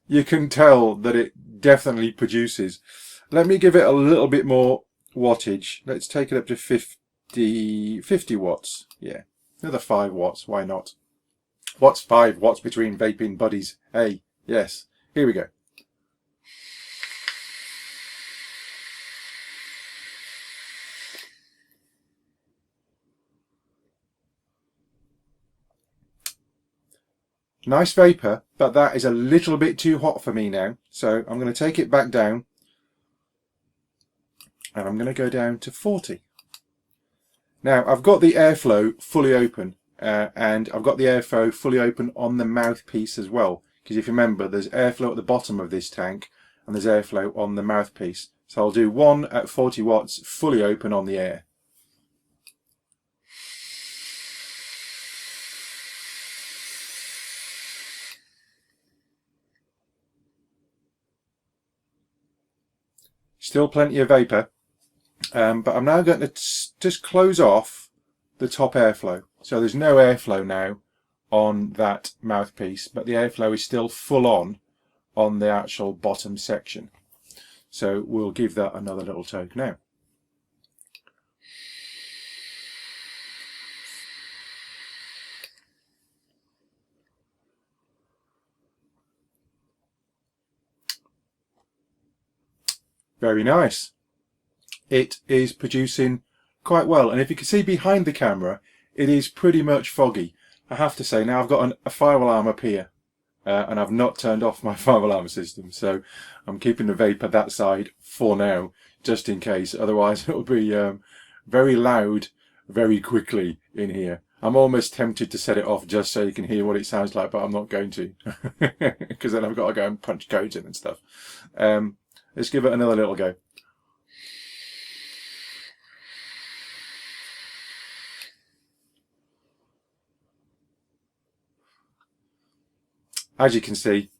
You can tell that it definitely produces. Let me give it a little bit more wattage. Let's take it up to 50 watts. Yeah, another 5 watts. Why not? What's 5 watts between vaping buddies? Hey, yes. Here we go. Nice vapor, but that is a little bit too hot for me now. So I'm going to take it back down. And I'm going to go down to 40. Now I've got the airflow fully open, and I've got the airflow fully open on the mouthpiece as well. Because if you remember, there's airflow at the bottom of this tank, and there's airflow on the mouthpiece. So I'll do one at 40 watts, fully open on the air. Still plenty of vapor. But I'm now going to just close off the top airflow. So there's no airflow now on that mouthpiece, but the airflow is still full on the actual bottom section. So we'll give that another little toke now. Very nice. It is producing quite well, and if you can see behind the camera, it is pretty much foggy. I have to say, now I've got a fire alarm up here, and I've not turned off my fire alarm system, so I'm keeping the vapor that side for now, just in case. Otherwise it'll be very loud very quickly in here. I'm almost tempted to set it off just so you can hear what it sounds like, but I'm not going to, because then I've got to go and punch codes in and stuff. Let's give it another little go. As you can see,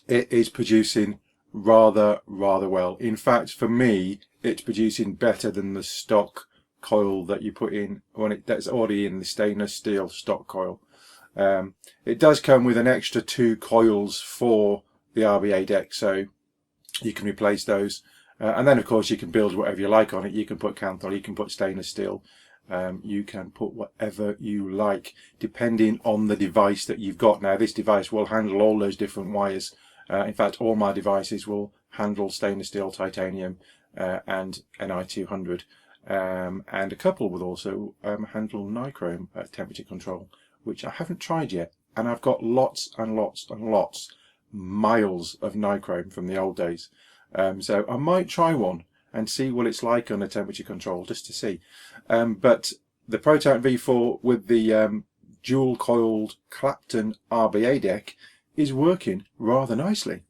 it is producing rather well. In fact, for me, it's producing better than the stock coil that you put in when that's already in the stainless steel stock coil. It does come with an extra 2 coils for the RBA deck, so you can replace those, and then of course you can build whatever you like on it. You can put Canthol, you can put stainless steel, you can put whatever you like depending on the device that you've got. Now this device will handle all those different wires. In fact, all my devices will handle stainless steel, titanium, and Ni200, and a couple will also handle nichrome temperature control, which I haven't tried yet, and I've got lots and lots and lots, miles of nichrome from the old days, so I might try one and see what it's like on a temperature control, just to see. But the Protank V4 with the dual coiled Clapton RBA deck is working rather nicely.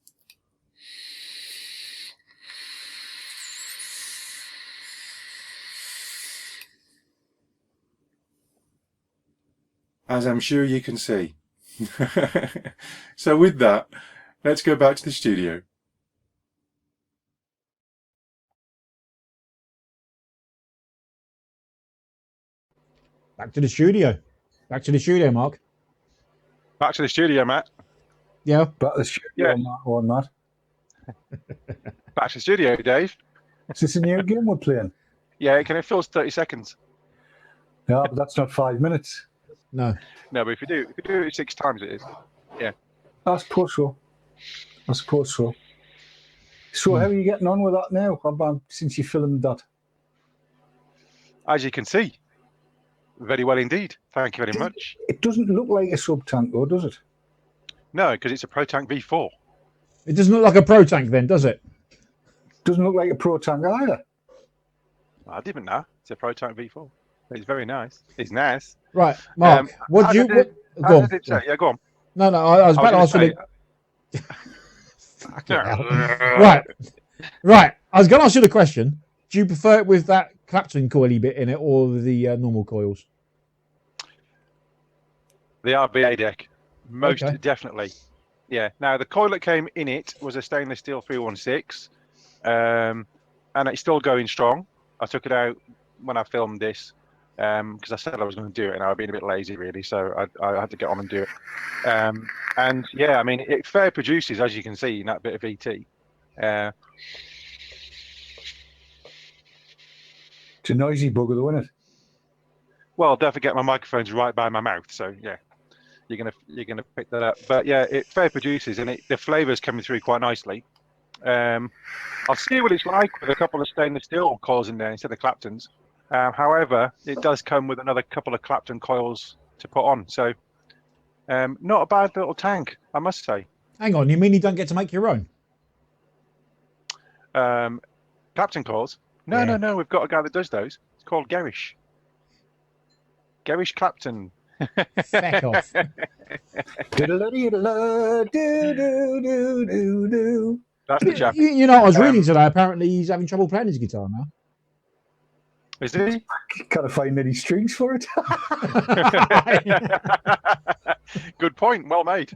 As I'm sure you can see. So with that, let's go back to the studio. Back to the studio. Back to the studio, Mark. Back to the studio, Matt. Yeah. But the studio on that. Back to the studio, Dave. Is this a new game we're playing? Yeah, it fills 30 seconds. Yeah, but that's not 5 minutes. No. No, but if you do it 6 times, it is. Yeah. I suppose so. So how are you getting on with that now? Since you filmed that? As you can see, very well indeed. Thank you very much. It doesn't look like a sub-tank though, does it? No, because it's a Protank V4. It doesn't look like a Protank then, does it? Doesn't look like a Protank either. I didn't know. It's a Protank V4. It's very nice. It's nice. Right, Mark. What do you? Go on. Yeah, go on. No, I was about to ask you. Right. I was going to ask you the question. Do you prefer it with that Clapton coily bit in it, or the normal coils? The RBA deck, most definitely. Yeah. Now the coil that came in it was a stainless steel 316, and it's still going strong. I took it out when I filmed this because I said I was going to do it, and I've been a bit lazy really, so I had to get on and do it. And yeah, I mean, it fair produces, as you can see in that bit of VT. It's a noisy bugger though, isn't it? Well, don't forget my microphone's right by my mouth, so yeah, you're gonna pick that up. But yeah, it fair produces, and the flavour's coming through quite nicely. I'll see what it's like with a couple of stainless steel coils in there instead of Claptons. However, it does come with another couple of Clapton coils to put on, so not a bad little tank, I must say. Hang on, you mean you don't get to make your own? Clapton coils? No, Yeah. no, we've got a guy that does those. It's called Garish. Garish Clapton. Feck off. That's the chap. You know, I was reading today. Apparently, he's having trouble playing his guitar now. Is he? Can't find any strings for it. Good point. Well made.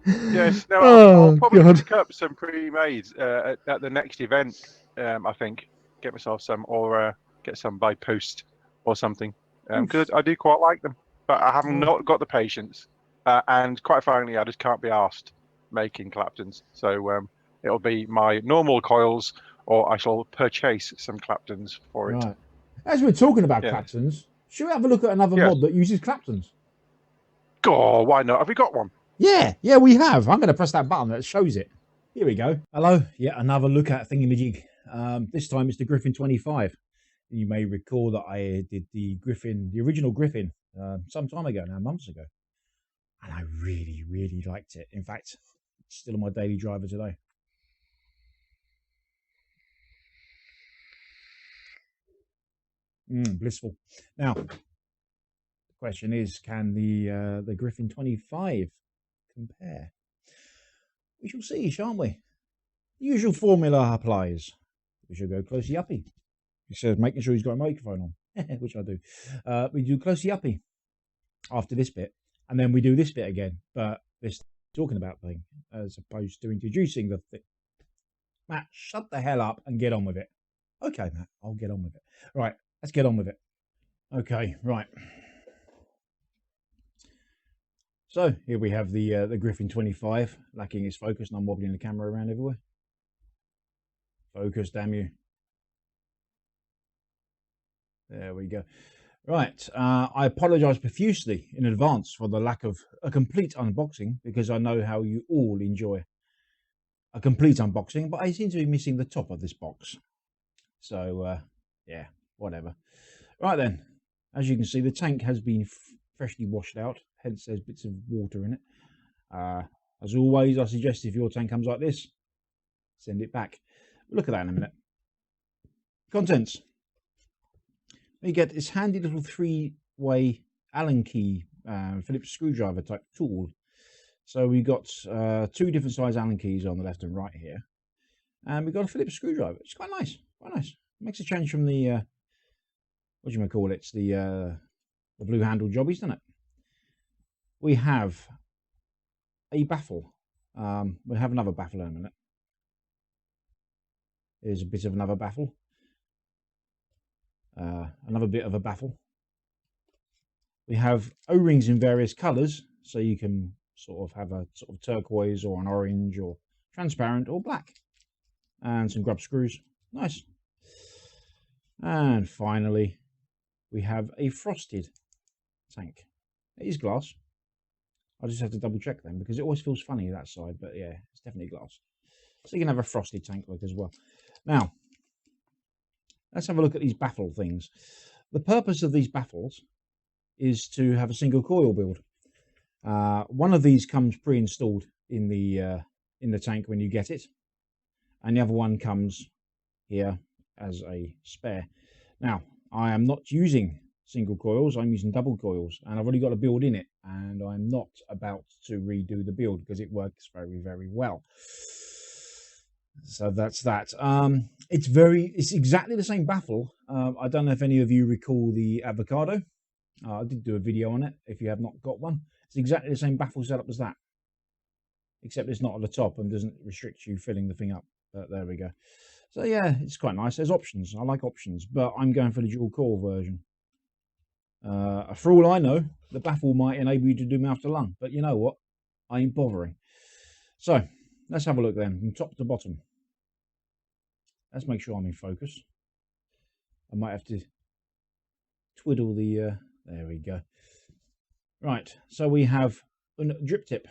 Yes. No, I'll probably pick up some pre-mades at the next event. I think get myself some, or get some by post or something. Because I do quite like them, but I have not got the patience. And quite frankly, I just can't be asked making Claptons. So it'll be my normal coils, or I shall purchase some Claptons for it. Right. As we're talking about Claptons, should we have a look at another mod that uses Claptons? Oh, why not? Have we got one? Yeah, we have. I'm going to press that button that shows it. Here we go. Hello, yet another look at thingamajig. This time it's the Griffin 25. You may recall that I did the original Griffin, some time ago now, months ago. And I really, really liked it. In fact, it's still on my daily driver today. Blissful. Now, the question is, can the Griffin 25 compare? We shall see, shan't we? The usual formula applies. We should go closey uppy. He says, making sure he's got a microphone on, which I do. We do closey uppy after this bit, and then we do this bit again, but this talking about thing as opposed to introducing the thing. Matt, shut the hell up and get on with it. Okay, Matt, I'll get on with it. Right, let's get on with it. Okay, right. So here we have the Griffin 25 lacking its focus, and I'm wobbling the camera around everywhere. Focus, damn you. There we go. Right, I apologise profusely in advance for the lack of a complete unboxing, because I know how you all enjoy a complete unboxing, but I seem to be missing the top of this box. So, yeah, whatever. Right then, as you can see, the tank has been freshly washed out, hence there's bits of water in it. As always, I suggest if your tank comes like this, send it back. Look at that in a minute. Contents. You get this handy little 3-way Allen key Phillips screwdriver type tool. So we've got 2 different size Allen keys on the left and right here, and we've got a Phillips screwdriver. It's quite nice, quite nice. Makes a change from the what do you call it? It's the blue handle jobbies, doesn't it? We have a baffle. We'll have another baffle in a minute. Here's a bit of another baffle. Another bit of a baffle. We have O-rings in various colours, so you can sort of have a sort of turquoise or an orange or transparent or black. And some grub screws. Nice. And finally, we have a frosted tank. It is glass. I just have to double check them because it always feels funny that side, but yeah, it's definitely glass. So you can have a frosted tank look as well. Now, let's have a look at these baffle things. The purpose of these baffles is to have a single coil build. One of these comes pre-installed in the tank when you get it, and the other one comes here as a spare. Now, I am not using single coils, I'm using double coils, and I've already got a build in it, and I'm not about to redo the build because it works very, very well. So that's that. It's exactly the same baffle. I don't know if any of you recall the avocado. I did do a video on it. If you have not got one, it's exactly the same baffle setup as that, except it's not at the top and doesn't restrict you filling the thing up. But there we go. So yeah, it's quite nice. There's options. I like options, but I'm going for the dual coil version. For all I know, the baffle might enable you to do mouth to lung, but you know what? I ain't bothering. So let's have a look then, from top to bottom. Let's make sure I'm in focus. I might have to twiddle the, there we go. Right, so we have a drip tip,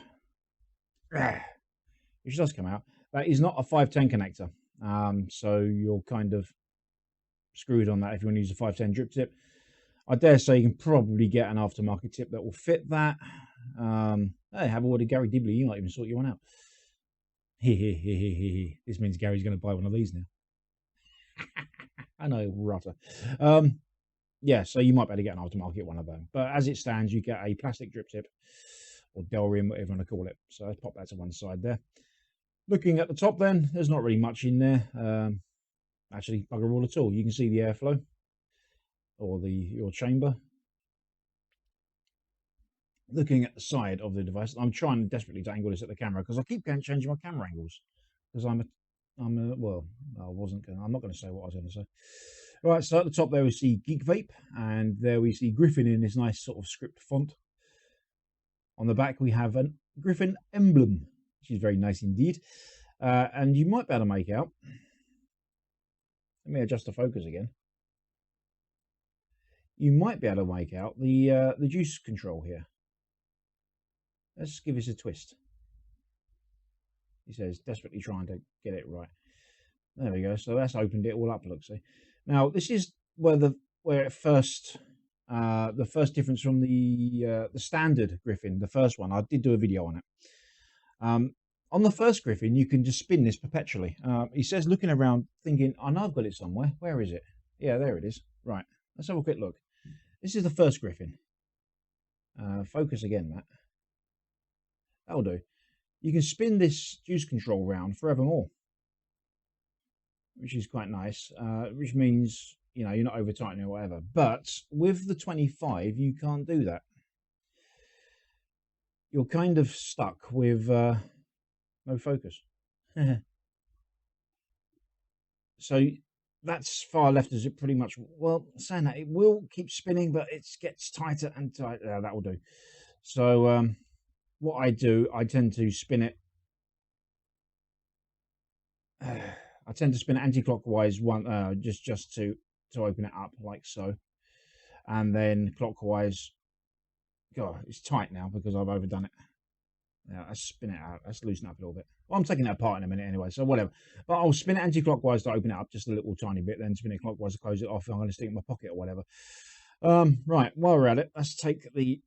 which does come out. That is not a 510 connector, so you're kind of screwed on that if you want to use a 510 drip tip. I dare say you can probably get an aftermarket tip that will fit that. Hey, have a word of Gary Dibley, you might even sort you one out. This means Gary's going to buy one of these now. I know, rotter. Yeah, so you might be able to get an aftermarket one of them. But as it stands, you get a plastic drip tip, or Delrin, whatever you want to call it. So let's pop that to one side there. Looking at the top then, there's not really much in there. Actually, bugger all at all. You can see the airflow, or your chamber. Looking at the side of the device, I'm trying desperately to angle this at the camera because I keep changing my camera angles because I'm not going to say what I was going to say. Right, so at the top there we see Geek Vape, and there we see Griffin in this nice sort of script font. On the back we have a Griffin emblem, which is very nice indeed. And you might be able to make out, let me adjust the focus again. You might be able to make out the juice control here. Let's give this a twist. He says, desperately trying to get it right. There we go. So that's opened it all up, look, see. Now, this is where the first difference from the standard Griffin, the first one. I did do a video on it. On the first Griffin, you can just spin this perpetually. He says, looking around, thinking, I know I've got it somewhere. Where is it? Yeah, there it is. Right. Let's have a quick look. This is the first Griffin. Focus again, Matt. That'll do. You can spin this juice control round forevermore, which is quite nice, which means, you know, you're not over tightening or whatever. But with the 25, you can't do that. You're kind of stuck with no focus. So that's far left as it pretty much, well, saying that, it will keep spinning, but it gets tighter and tighter. Yeah, that will do. So what I do, I tend to spin it. I tend to spin it anti-clockwise just to open it up like so, and then clockwise. God, it's tight now because I've overdone it. Yeah, let's spin it out. Let's loosen it up a little bit. Well, I'm taking that apart in a minute anyway, so whatever. But I'll spin it anti-clockwise to open it up just a little tiny bit, then spin it clockwise to close it off. I'm going to stick it in my pocket or whatever. Right, while we're at it, let's take the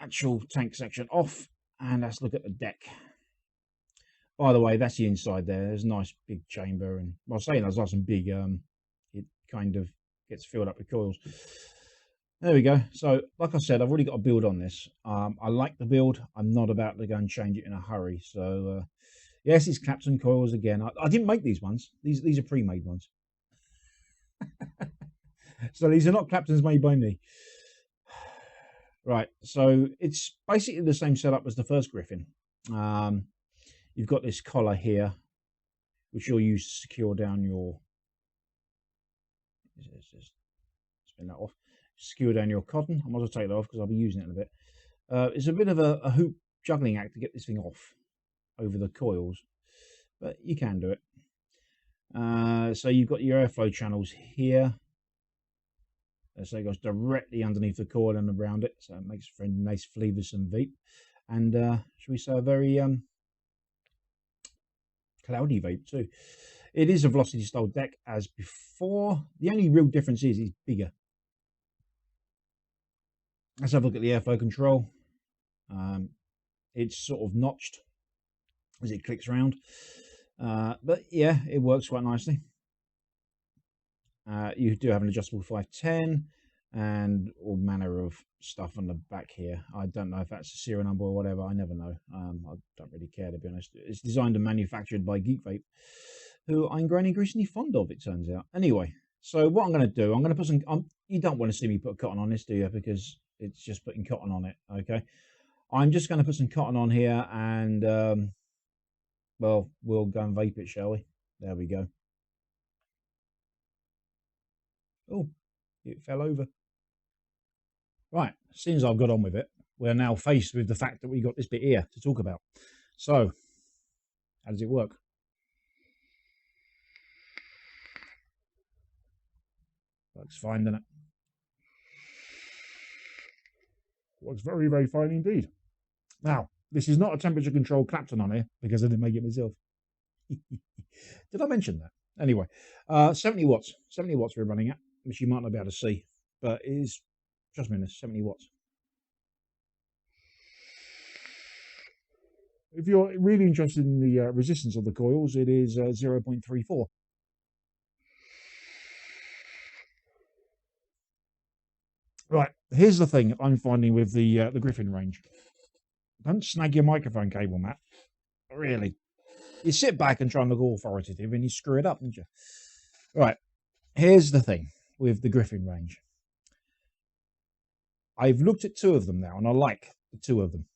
actual tank section off and let's look at the deck. By the way, that's the inside there. There's a nice big chamber, and well, saying that's nice and big, it kind of gets filled up with coils. There we go. So, like I said, I've already got a build on this. I like the build. I'm not about to go and change it in a hurry. So, yes, it's clapton coils again. I didn't make these ones. These are pre-made ones. So these are not claptons made by me. Right. So it's basically the same setup as the first Griffin. You've got this collar here, which you'll use to secure down your. Just spin that off. Secure down your cotton. I might as well take that off because I'll be using it in a bit. It's a bit of a hoop juggling act to get this thing off over the coils, but you can do it. So you've got your airflow channels here. So it goes directly underneath the coil and around it, so it makes for a nice flavoursome vape. And should we say a very cloudy vape too. It is a velocity style deck as before. The only real difference is it's bigger. Let's have a look at the airflow control. It's sort of notched as it clicks around. But yeah, it works quite nicely. You do have an adjustable 510 and all manner of stuff on the back here. I don't know if that's a serial number or whatever. I never know. I don't really care, to be honest. It's designed and manufactured by Geek Vape, who I'm growing increasingly fond of, it turns out. Anyway, so what I'm going to do, I'm going to put some... you don't want to see me put cotton on this, do you? Because it's just putting cotton on it, okay? I'm just going to put some cotton on here and, well, we'll go and vape it, shall we? There we go. Oh, it fell over. Right, as soon as I've got on with it, we're now faced with the fact that we got this bit here to talk about. So, how does it work? Works fine, doesn't it? Works very, very fine indeed. Now, this is not a temperature controlled clapton on here because I didn't make it myself. Did I mention that? Anyway, 70 watts. 70 watts we're running at, which you might not be able to see, but it is, trust me, 70 watts. If you're really interested in the resistance of the coils, it is 0.34. Right, here's the thing I'm finding with the Griffin range. Don't snag your microphone cable, Matt. Really. You sit back and try and look all authoritative and you screw it up, don't you? Right, here's the thing with the Griffin range. I've looked at two of them now and I like the two of them.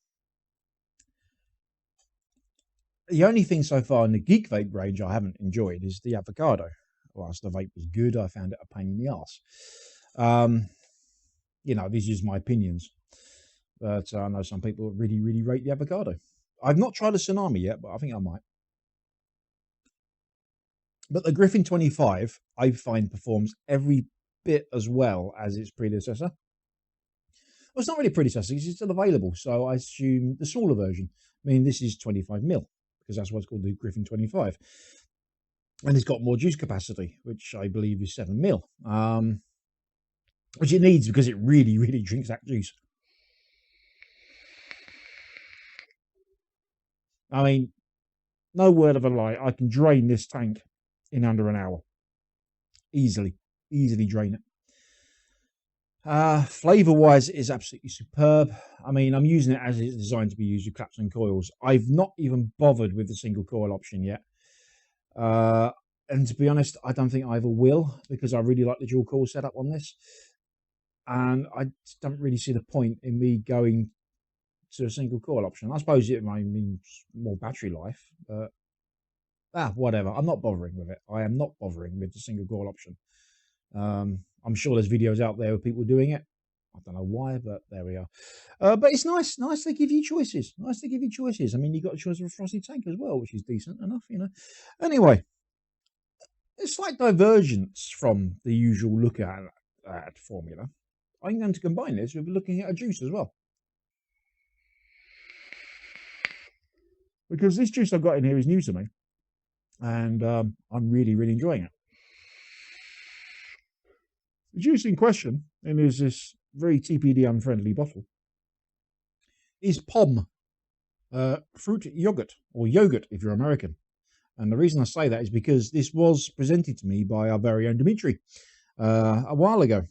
The only thing so far in the Geek Vape range I haven't enjoyed is the avocado. Whilst the vape was good, I found it a pain in the arse. You know, these are just my opinions. But I know some people really, really rate the avocado. I've not tried a Tsunami yet, but I think I might. But the Griffin 25, I find, performs every bit as well as its predecessor. Well, it's not really a predecessor, it's still available. So I assume the smaller version. I mean, this is 25mm, because that's what's called the Griffin 25. And it's got more juice capacity, which I believe is 7mm. Which it needs because it really, really drinks that juice. I mean, no word of a lie, I can drain this tank in under an hour. Easily drain it. Flavor wise, it is absolutely superb. I mean, I'm using it as it's designed to be used with clapton coils. I've not even bothered with the single coil option yet. And to be honest, I don't think I ever will, because I really like the dual coil setup on this. And I just don't really see the point in me going to a single coil option. I suppose it might mean more battery life, but whatever. I'm not bothering with it. I am not bothering with the single coil option. I'm sure there's videos out there of people doing it. I don't know why, but there we are. But it's nice they give you choices. Nice to give you choices. I mean, you got a choice of a frosty tank as well, which is decent enough, you know. Anyway, a slight divergence from the usual look at formula. I'm going to combine this with looking at a juice as well, because this juice I've got in here is new to me, and I'm really enjoying it. The juice in question, and is this very TPD unfriendly bottle, is POM, fruit yogurt, or yogurt if you're American. And the reason I say that is because this was presented to me by our very own Dimitri a while ago,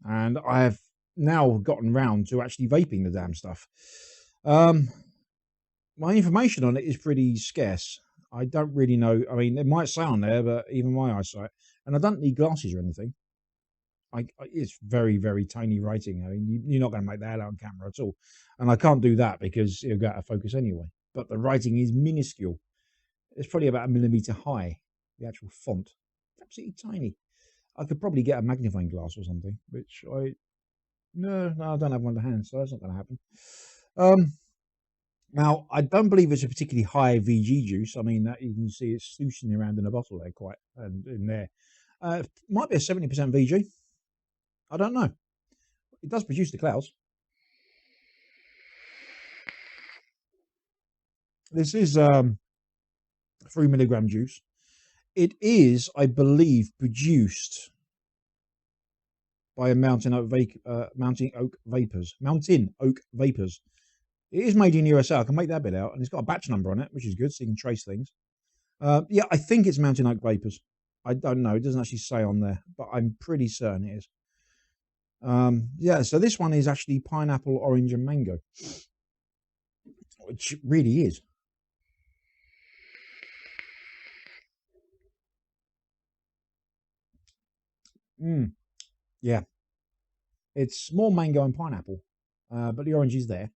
and I have now gotten round to actually vaping the damn stuff. My information on it is pretty scarce. I don't really know. I mean, it might say on there, but even my eyesight, and I don't need glasses or anything. It's very tiny writing. I mean, you're not going to make that out on camera at all. And I can't do that because it'll go out of focus anyway. But the writing is minuscule. It's probably about 1 millimeter high, the actual font. Absolutely tiny. I could probably get a magnifying glass or something, which no, I don't have one to hand, so that's not going to happen. Now, I don't believe it's a particularly high VG juice. I mean, that you can see it's sluicing around in a bottle there quite, and in there. It might be a 70% VG. I don't know. It does produce the clouds. This is 3 milligram juice. It is, I believe, produced by a Mountain Oak Vapors. It is made in USA. I can make that bit out, and it's got a batch number on it, which is good, so you can trace things. Yeah, I think it's Mountain Oak Vapors. I don't know. It doesn't actually say on there, but I'm pretty certain it is. Yeah, so this one is actually pineapple, orange, and mango, which really is. Yeah, it's more mango and pineapple, but the orange is there.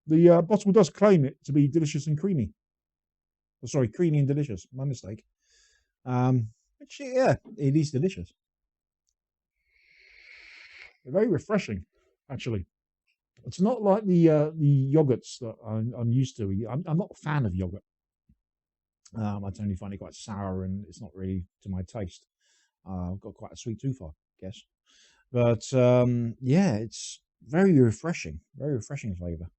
The bottle does claim it to be delicious and creamy. Oh, sorry, creamy and delicious. My mistake. Which, yeah, it is delicious. They're very refreshing, actually. It's not like the yogurts that I'm used to. I'm not a fan of yogurt. I only find it quite sour, and it's not really to my taste. I've got quite a sweet tooth, I guess. But yeah, it's very refreshing flavour.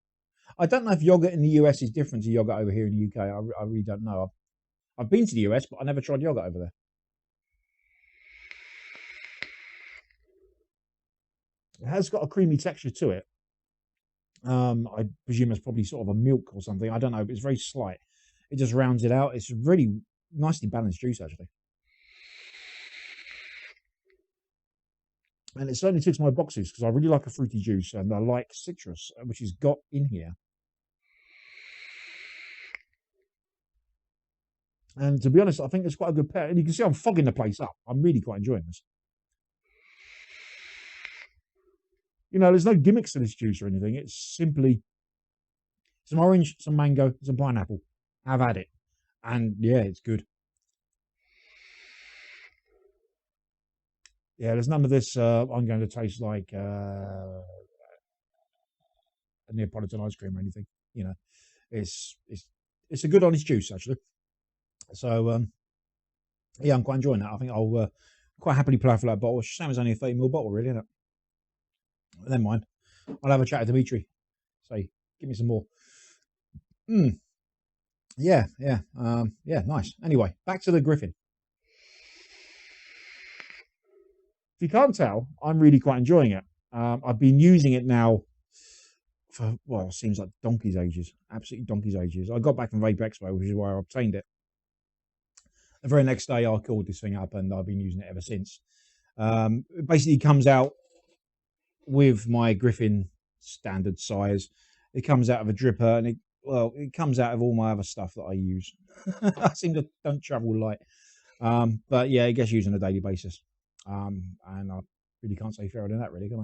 I don't know if yogurt in the US is different to yogurt over here in the UK. I really don't know. I've been to the US, but I never tried yogurt over there. It has got a creamy texture to it. I presume it's probably sort of a milk or something. I don't know, but it's very slight. It just rounds it out. It's really nicely balanced juice, actually. And it certainly ticks my boxes because I really like a fruity juice, and I like citrus, which is got in here. And to be honest, I think it's quite a good pair. And you can see I'm fogging the place up. I'm really quite enjoying this. You know, there's no gimmicks to this juice or anything. It's simply some orange, some mango, some pineapple. Have at it. And yeah, it's good. Yeah, there's none of this, I'm going to taste like a Neapolitan ice cream or anything. You know, it's a good honest juice, actually. So, yeah, I'm quite enjoying that. I think I'll quite happily plough for that bottle. Same as only a 30ml bottle, really, isn't it? Never mind. I'll have a chat with Dimitri. Say, give me some more. Yeah, nice. Anyway, back to the Griffin. If you can't tell, I'm really quite enjoying it. I've been using it now for, well, it seems like donkey's ages. Absolutely donkey's ages. I got back from Vape Expo, which is where I obtained it. The very next day, I called this thing up, and I've been using it ever since. It basically comes out with my Griffin standard size. It comes out of a dripper, and it comes out of all my other stuff that I use. I seem to don't travel light, but yeah, it gets used on a daily basis. And I really can't say fairer than that, really, can I?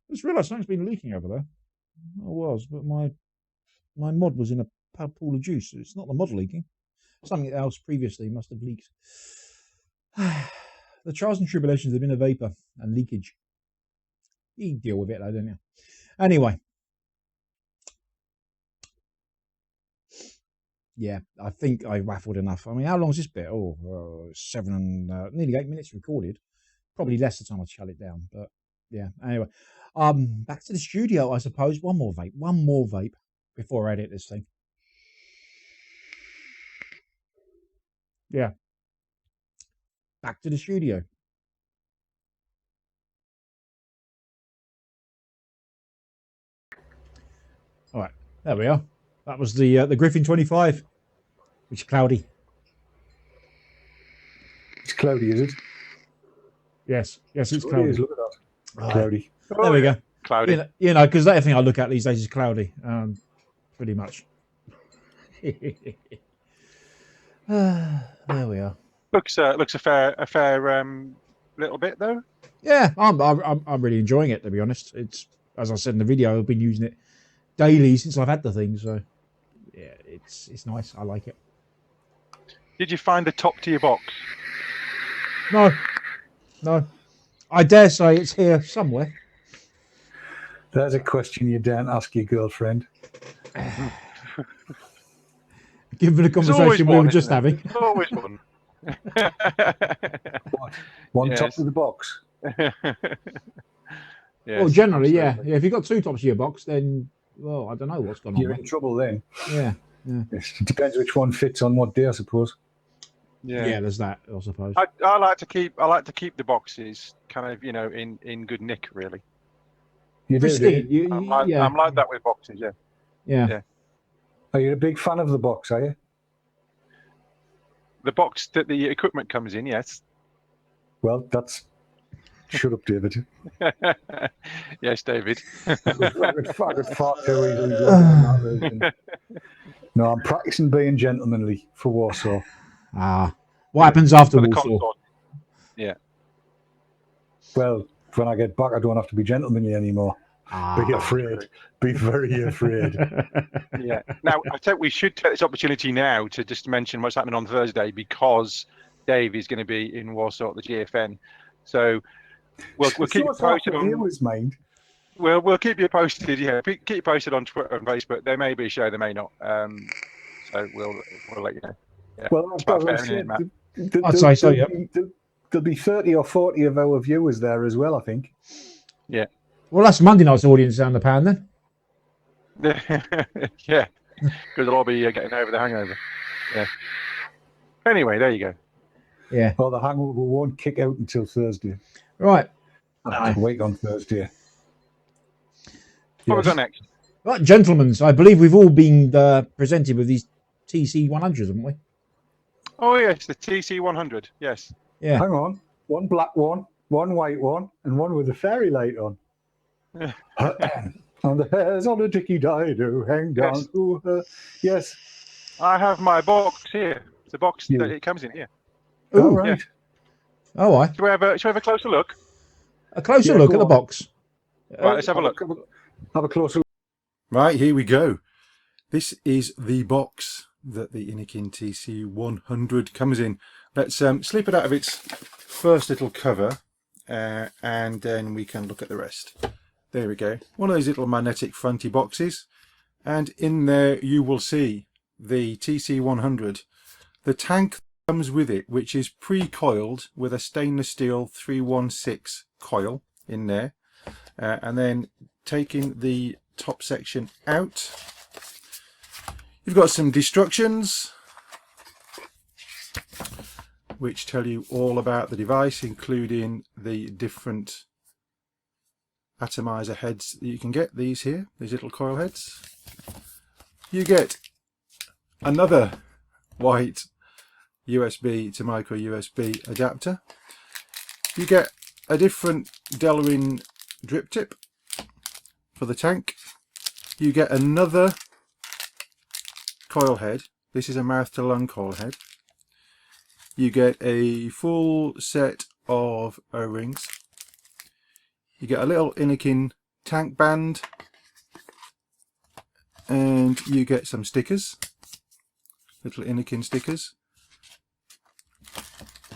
I just realised something's been leaking over there. I was, but my mod was in a pool of juice. It's not the mod leaking. Something else previously must have leaked. The trials and tribulations have been a vapour and leakage. You deal with it, though, don't you? Anyway. Yeah, I think I waffled enough. I mean, how long is this bit? Oh, 7 and nearly 8 minutes recorded. Probably less the time I shut it down, but yeah. Anyway, back to the studio, I suppose. One more vape before I edit this thing. Yeah. Back to the studio. All right, there we are. That was the Griffin 25, which is cloudy. It's cloudy, is it? Yes, it's It cloudy. is, look at that. Right. Cloudy. There we go. Cloudy. You know, because everything I look at these days is cloudy, pretty much. There we are. Looks a fair little bit though. Yeah, I'm really enjoying it, to be honest. It's, as I said in the video, I've been using it daily since I've had the thing, so yeah, it's nice. I like it. Did you find the top to your box? No. I dare say it's here somewhere. There's a question you daren't ask your girlfriend. Given the conversation we were just having. There's always one. One Yes. top of the box. Yes, Well, generally, yeah. absolutely. If you've got 2 tops of your box, then, well, I don't know what's gone on. You're in trouble then. Yeah. Yes, it depends which one fits on what day, I suppose. Yeah, there's that, I suppose. I like to keep the boxes kind of, in good nick, really. You do, Pristine. do you? I'm like that with boxes, yeah. Yeah. Are you a big fan of the box, are you? The box that the equipment comes in, yes. Well, that's... Shut up, David. Yes, David. I could fart too easily. On that version. No, I'm practicing being gentlemanly for Warsaw. What happens after For the Warsaw? console. Yeah. Well, when I get back, I don't have to be gentlemanly anymore. Be afraid. Be very afraid. Yeah. Now, I think we should take this opportunity now to just mention what's happening on Thursday, because Dave is going to be in Warsaw at the GFN. So we'll keep you posted on. We'll keep you posted. Yeah, keep you posted on Twitter and Facebook. There may be a show, there may not. So we'll let you know. Yeah. Well, I'd say so. Yeah. There'll be 30 or 40 of our viewers there as well, I think. Yeah. Well, that's Monday night's audience down the pan then. Yeah, because they'll all be getting over the hangover. Yeah. Anyway, there you go. Yeah. Well, the hangover won't kick out until Thursday. Right. I wait on Thursday. What have we got next? Right, gentlemen, I believe we've all been presented with these TC100s, haven't we? Oh yes, the TC100. Yes. Yeah. Hang on. One black one, one white one, and one with a fairy light on. On the hairs on a dicky dido, hang down Yes. to her. Yes. I have my box here. The box that it comes in here. All Ooh. right. All right. Shall we have a closer look? A closer Yeah, look go at the on. box. Right, let's have a look. Have a closer look. Right, here we go. This is the box that the Inikin TC100 comes in. Let's slip it out of its first little cover, and then we can look at the rest. There we go. One of those little magnetic fronty boxes, and in there you will see the TC100. The tank comes with it, which is pre-coiled with a stainless steel 316 coil in there, and then taking the top section out, you've got some destructions which tell you all about the device, including the different atomizer heads that you can get. These here, these little coil heads. You get another white USB to micro USB adapter. You get a different Delrin drip tip for the tank. You get another coil head. This is a mouth to lung coil head. You get a full set of O-rings. You get a little Innokin tank band, and you get some stickers, little Innokin stickers.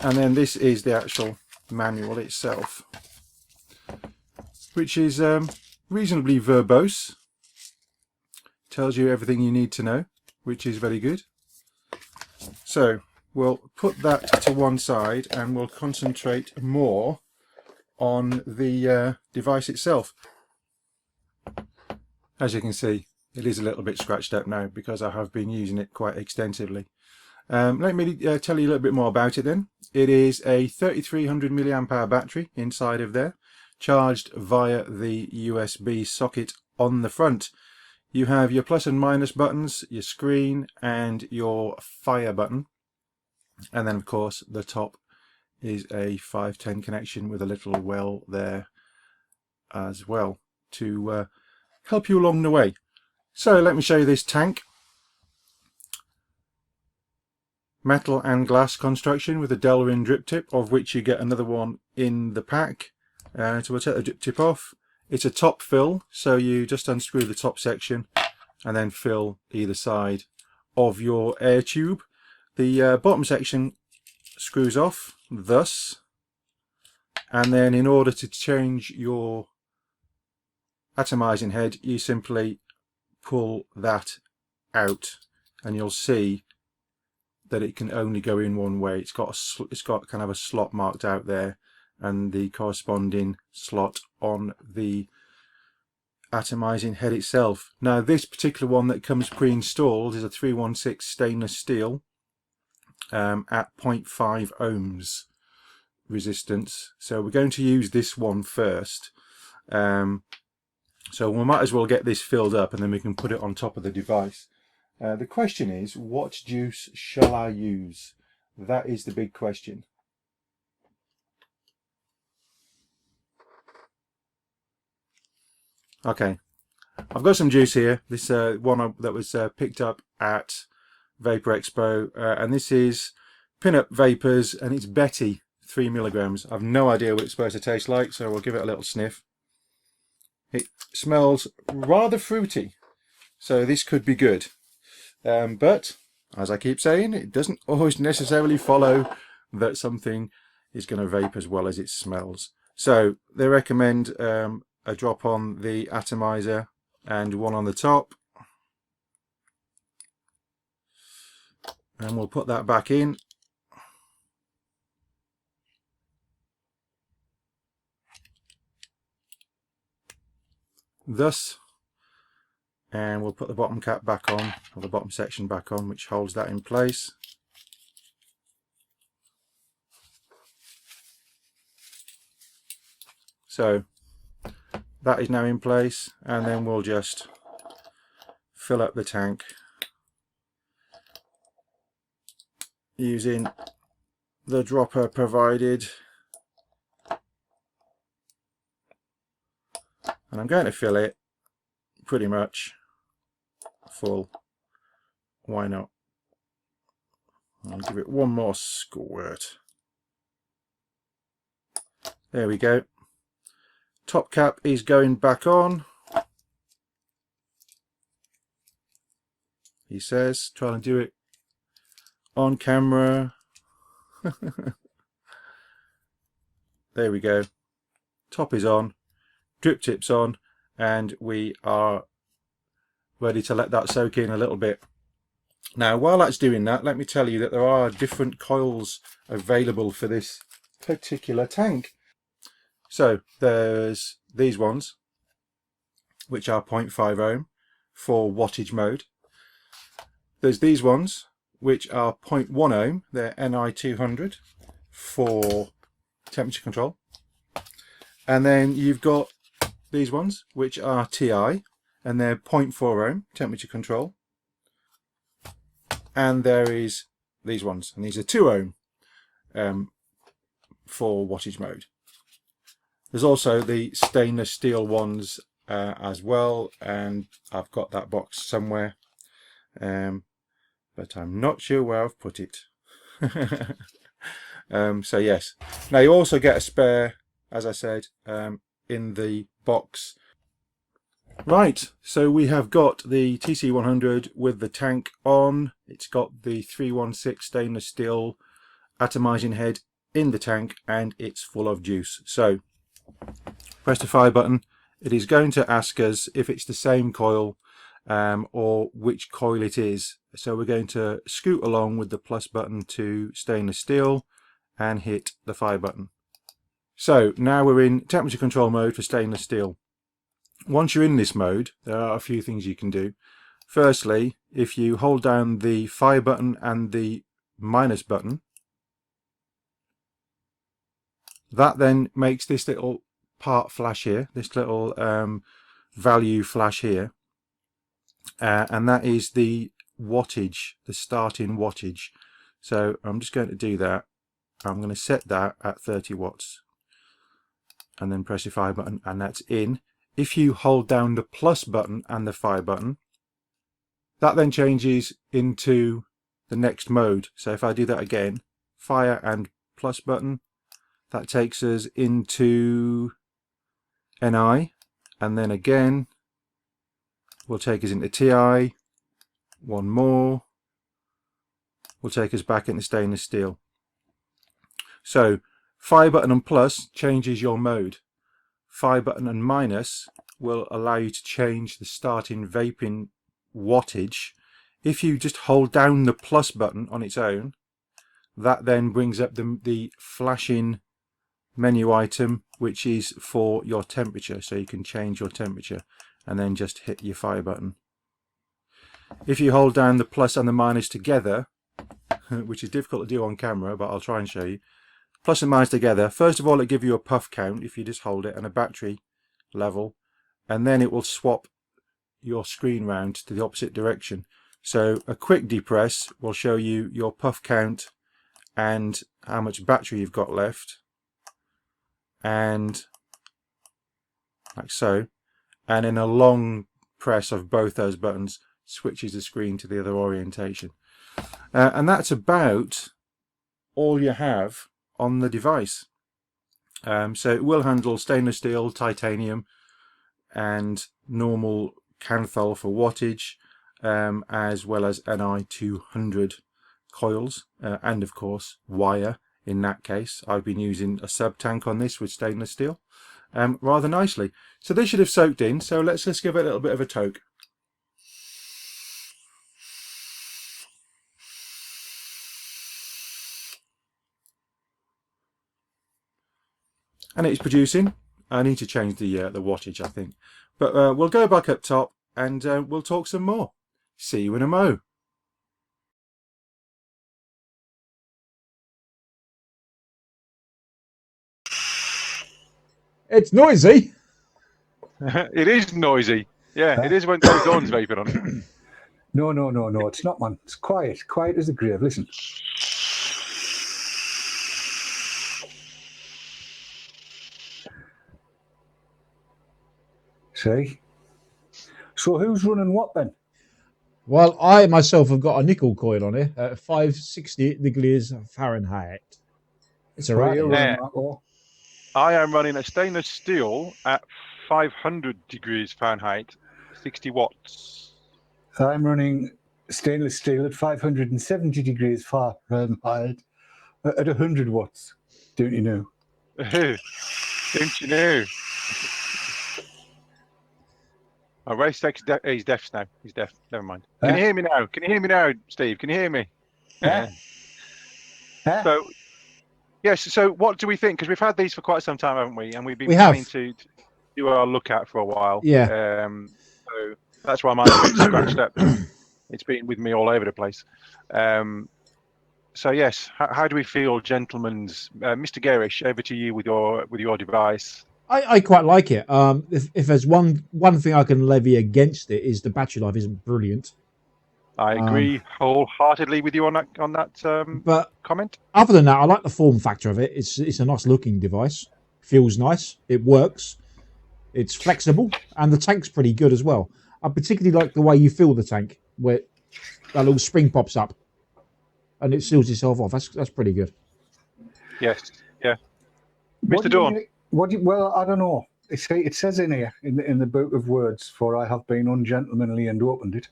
And then this is the actual manual itself, which is reasonably verbose. Tells you everything you need to know, which is very good. So we'll put that to one side and we'll concentrate more on the device itself. As you can see, it is a little bit scratched up now because I have been using it quite extensively. Let me tell you a little bit more about it then. It is a 3300 milliamp hour battery inside of there, charged via the USB socket on the front. You have your plus and minus buttons, your screen and your fire button, and then of course the top is a 510 connection with a little well there as well to help you along the way. So let me show you this tank. Metal and glass construction with a Delrin drip tip, of which you get another one in the pack. So we'll take the drip tip off. It's a top fill, so you just unscrew the top section and then fill either side of your air tube. The bottom section screws off thus, and then in order to change your atomizing head, you simply pull that out, and you'll see that it can only go in one way. It's got kind of a slot marked out there, and the corresponding slot on the atomizing head itself. Now this particular one that comes pre-installed is a 316 stainless steel at 0.5 ohms resistance, so we're going to use this one first. So we might as well get this filled up and then we can put it on top of the device. The question is, what juice shall I use? That is the big question. Okay, I've got some juice here. This one that was picked up at Vapor Expo, and this is Pinup Vapors, and it's Betty 3 milligrams. I've no idea what it's supposed to taste like, so we'll give it a little sniff. It smells rather fruity, so this could be good. But as I keep saying, it doesn't always necessarily follow that something is going to vape as well as it smells. So they recommend a drop on the atomizer and one on the top, and we'll put that back in. Thus, and we'll put the bottom cap back on, or the bottom section back on, which holds that in place. So that is now in place, and then we'll just fill up the tank using the dropper provided. And I'm going to fill it pretty much full. Why not? I'll give it one more squirt. There we go. Top cap is going back on. He says, trying to do it on camera. There we go. Top is on, drip tip's on, and we are ready to let that soak in a little bit. Now, while that's doing that, let me tell you that there are different coils available for this particular tank. So there's these ones, which are 0.5 ohm for wattage mode. There's these ones, which are 0.1 ohm, they're NI200 for temperature control. And then you've got these ones, which are TI, and they're 0.4 ohm temperature control. And there is these ones, and these are 2 ohm for wattage mode. There's also the stainless steel ones as well, and I've got that box somewhere, but I'm not sure where I've put it. So yes, now you also get a spare, as I said, in the box. Right, so we have got the TC100 with the tank on. It's got the 316 stainless steel atomizing head in the tank, and it's full of juice. So press the fire button. It is going to ask us if it's the same coil or which coil it is. So we're going to scoot along with the plus button to stainless steel and hit the fire button. So now we're in temperature control mode for stainless steel. Once you're in this mode, there are a few things you can do. Firstly, if you hold down the fire button and the minus button, that then makes this little part flash here, this little value flash here, and that is the wattage, the starting wattage. So I'm just going to do that. I'm going to set that at 30 watts and then press the fire button, and that's in. If you hold down the plus button and the fire button, that then changes into the next mode. So if I do that again, fire and plus button, that takes us into NI, and then again will take us into TI, one more will take us back into stainless steel. So fire button and plus changes your mode. Fire button and minus will allow you to change the starting vaping wattage. If you just hold down the plus button on its own, that then brings up the flashing menu item, which is for your temperature, so you can change your temperature and then just hit your fire button. If you hold down the plus and the minus together, which is difficult to do on camera, but I'll try and show you, plus and minus together, first of all it gives you a puff count if you just hold it, and a battery level, and then it will swap your screen round to the opposite direction. So a quick depress will show you your puff count and how much battery you've got left, and like so, and in a long press of both those buttons switches the screen to the other orientation, and that's about all you have on the device. So it will handle stainless steel, titanium and normal Canthal for wattage, as well as NI 200 coils, and of course wire. In that case I've been using a sub tank on this with stainless steel, rather nicely. So this should have soaked in, so let's just give it a little bit of a toke. And it's producing. I need to change the wattage, I think, but we'll go back up top and we'll talk some more. See you in a mo. It's noisy. It is noisy. Yeah, it is when Dawn's vaping on it. No, it's not, man. It's quiet as the grave. Listen. See? So who's running what then? Well, I myself have got a nickel coil on it at 560 degrees Fahrenheit. It's all right. Yeah. I am running a stainless steel at 500 degrees Fahrenheit, 60 watts. I'm running stainless steel at 570 degrees Fahrenheit at 100 watts. Don't you know? Don't you know? Oh, Ray Steck's he's deaf now. He's deaf. Never mind. Can you hear me now? Can you hear me now, Steve? Can you hear me? Yeah. So, yes. So, what do we think? Because we've had these for quite some time, haven't we? And we've been planning to do our look at for a while. Yeah. So that's why mine's a bit scratched up. It's been with me all over the place. So yes, how do we feel, gentlemen? Mr. Garish, over to you with your device. I quite like it. If there's one thing I can levy against it, is the battery life isn't brilliant. I agree wholeheartedly with you on that But comment. other than that, I like the form factor of it. It's a nice looking device. Feels nice. It works. It's flexible, and the tank's pretty good as well. I particularly like the way you fill the tank, where that little spring pops up, and it seals itself off. That's pretty good. Yes, yeah. What Mr. do you Dawn. make- well, I don't know. It says in here, in the book of words, for I have been ungentlemanly and opened it,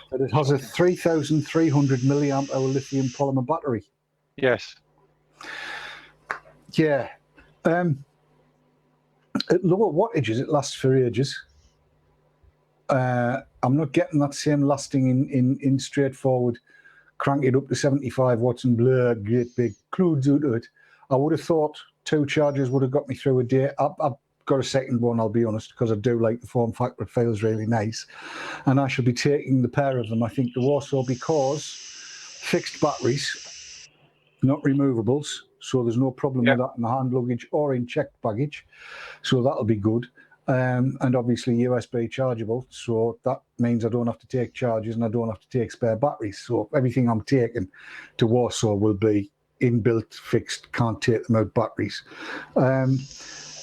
that it has a 3,300 milliamp hour lithium polymer battery. Yes. Yeah. At lower wattages, it lasts for ages. I'm not getting that same lasting in straightforward, crank it up to 75 watts and blur, great big clouds out of it. I would have thought 2 charges would have got me through a day. I've got a second one, I'll be honest, because I do like the form factor. It feels really nice. And I shall be taking the pair of them, I think, to Warsaw, because fixed batteries, not removables, so there's no problem with that in the hand luggage or in checked baggage. So that'll be good. And obviously USB chargeable, so that means I don't have to take charges and I don't have to take spare batteries. So everything I'm taking to Warsaw will be inbuilt, fixed, can't take them out batteries.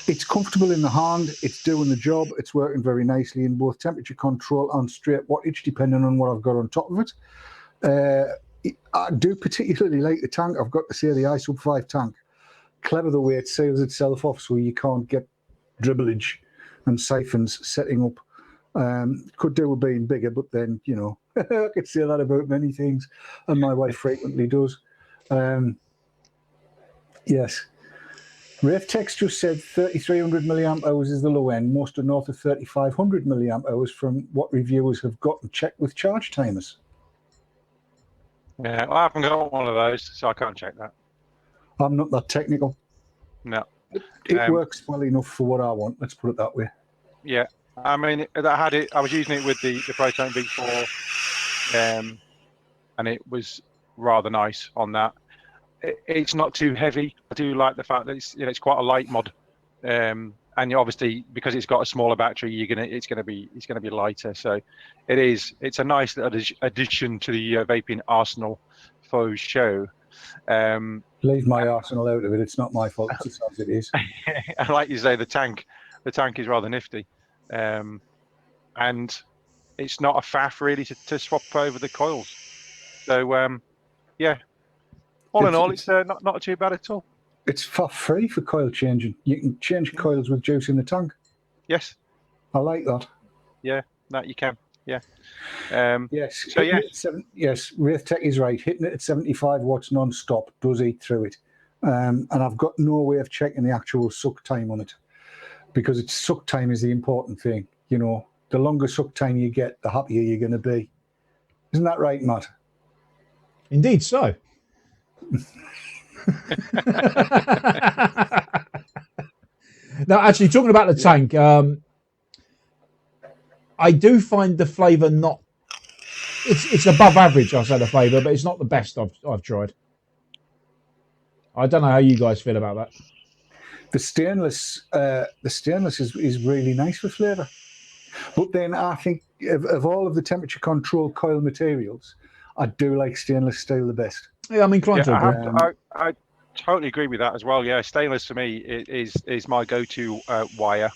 It's comfortable in the hand, it's doing the job, it's working very nicely in both temperature control and straight wattage, depending on what I've got on top of it. I do particularly like the tank, I've got to say, the iSub 5 tank. Clever the way it seals itself off so you can't get dribblage and siphons setting up. Could do with being bigger, but then, you know, I could say that about many things, and my wife frequently does. Yes. Raftex just said 3,300 milliamp hours is the low end. Most are north of 3,500 milliamp hours from what reviewers have got and checked with charge timers. Yeah, I haven't got one of those, so I can't check that. I'm not that technical. No. It works well enough for what I want, let's put it that way. Yeah. I mean, I was using it with the Protank V4, and it was rather nice on that. It's not too heavy. I do like the fact that it's quite a light mod, and obviously because it's got a smaller battery, it's gonna be lighter. So it's a nice little addition to the vaping arsenal for show. Leave my arsenal out of it. It's not my fault. It's just as it is. And like you say, the tank is rather nifty, and it's not a faff really to swap over the coils. So yeah. All in all, it's not too bad at all. It's free for coil changing. You can change coils with juice in the tank. Yes. I like that. Yeah, that you can. Yeah. Yes. So yeah. Yes, Raftex is right. Hitting it at 75 watts non-stop does eat through it. And I've got no way of checking the actual suck time on it, because it's suck time is the important thing. You know, the longer suck time you get, the happier you're going to be. Isn't that right, Matt? Indeed so. Now, actually, talking about the tank, I do find the flavour not. It's above average, I'll say, the flavour, but it's not the best I've tried. I don't know how you guys feel about that. The stainless is really nice for flavour, but then I think of all of the temperature control coil materials, I do like stainless steel the best. Yeah, I'm inclined to agree. I totally agree with that as well. Yeah, stainless for me is my go-to wire,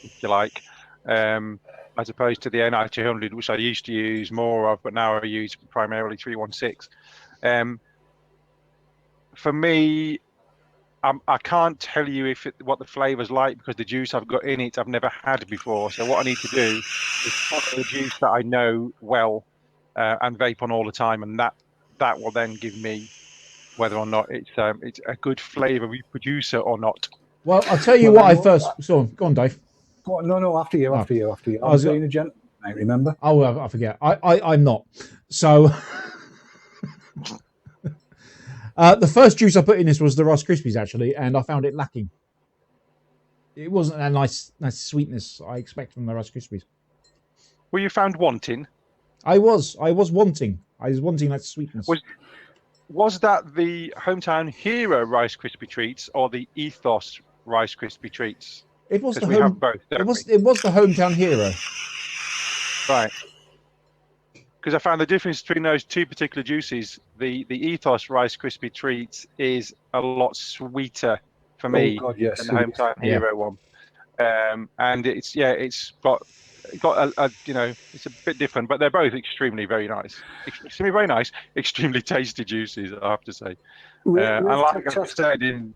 if you like, as opposed to the NI200, which I used to use more of, but now I use primarily 316. For me, I can't tell you what the flavour's like, because the juice I've got in it I've never had before. So what I need to do is follow the juice that I know well and vape on all the time, and that will then give me whether or not it's a good flavour reproducer or not. Well, I'll tell you what I first saw. Go on, Dave. No, after you. I was being a gentleman, mate, remember? Oh, I forget. I'm not. So the first juice I put in this was the Rice Krispies, actually, and I found it lacking. It wasn't a nice sweetness I expect from the Rice Krispies. Were you found wanting? I was wanting. I was wanting that sweetness. Was that the Hometown Hero Rice Krispie treats or the Ethos Rice Krispie treats? It was the have both. It was the Hometown Hero. Right. because I found the difference between those two particular juices. The Ethos Rice Krispie Treat is a lot sweeter for me God, yes, than the it Home is. Time Yeah. Hero one. And it's got a it's a bit different, but they're both extremely very nice, extremely tasty juices, I have to say. And like I said,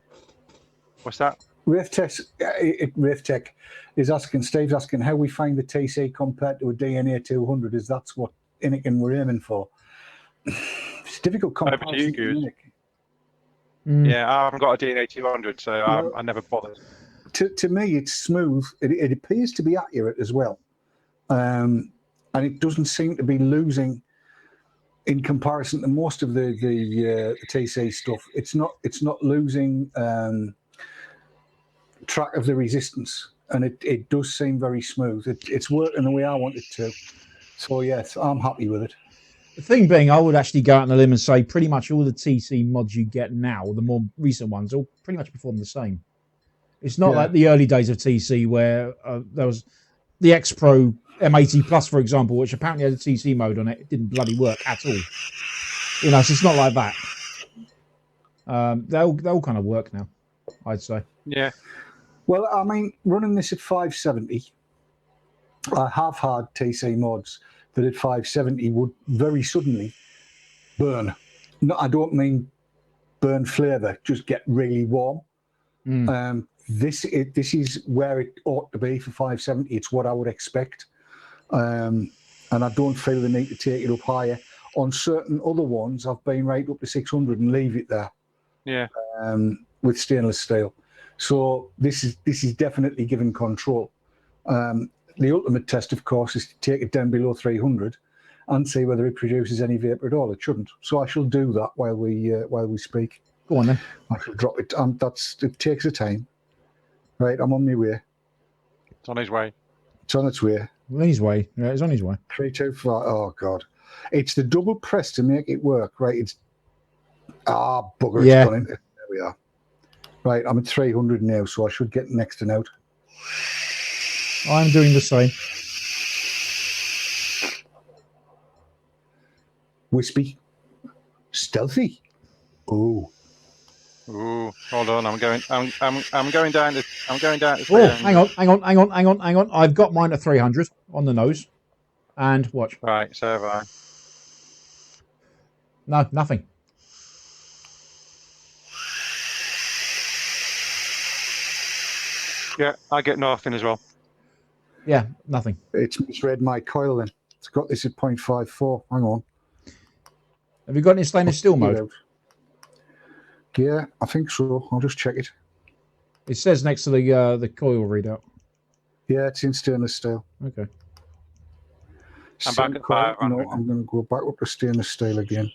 what's that? Raftech is asking, Steve's asking how we find the TC compared to a DNA 200. Is that's what Inikin we're aiming for? It's a difficult comparison to make. Yeah, I haven't got a DNA 200, so I never bothered. To me, it's smooth. It appears to be accurate as well, and it doesn't seem to be losing in comparison to most of the TC stuff. It's not losing track of the resistance, and it does seem very smooth. It's working the way I want it to. So yes, I'm happy with it. The thing being, I would actually go out on a limb and say pretty much all the TC mods you get now, the more recent ones, all pretty much perform the same. It's not like the early days of TC where there was the X Pro M80 Plus, for example, which apparently had a TC mode on it. It didn't bloody work at all. You know, so it's not like that. They all kind of work now, I'd say. Yeah. Well, I mean, running this at 570, I have had TC mods that at 570 would very suddenly burn. No, I don't mean burn flavour, just get really warm. This is where it ought to be for 570. It's what I would expect, and I don't feel the need to take it up higher. On certain other ones, I've been right up to 600 and leave it there. Yeah. With stainless steel. So this is definitely giving control. The ultimate test, of course, is to take it down below 300 and see whether it produces any vapour at all. It shouldn't. So I shall do that while we speak. Go on then. I shall drop it. It takes a time. Right, I'm on my way. It's on his way. It's on its way. On his way. Yeah, it's on his way. 3, 2, 5. Oh God, it's the double press to make it work. Right, it's bugger. Yeah. It's gone into. There we are. Right, I'm at 300 now, so I should get next and out. I'm doing the same. Wispy, stealthy. Ooh. Ooh, hold on. I'm going down to. I'm going down to. Oh, hang on. I've got mine at 300 on the nose, and watch. Right, so have I. No, nothing. Yeah, I get nothing as well. Yeah, nothing. It's misread my coil then. It's got this at 0.54. Hang on. Have you got any stainless steel mode? Yeah, I think so. I'll just check it. It says next to the coil readout. Yeah, it's in stainless steel. Okay. I'm back at 500. No, I'm going to go back up to stainless steel again.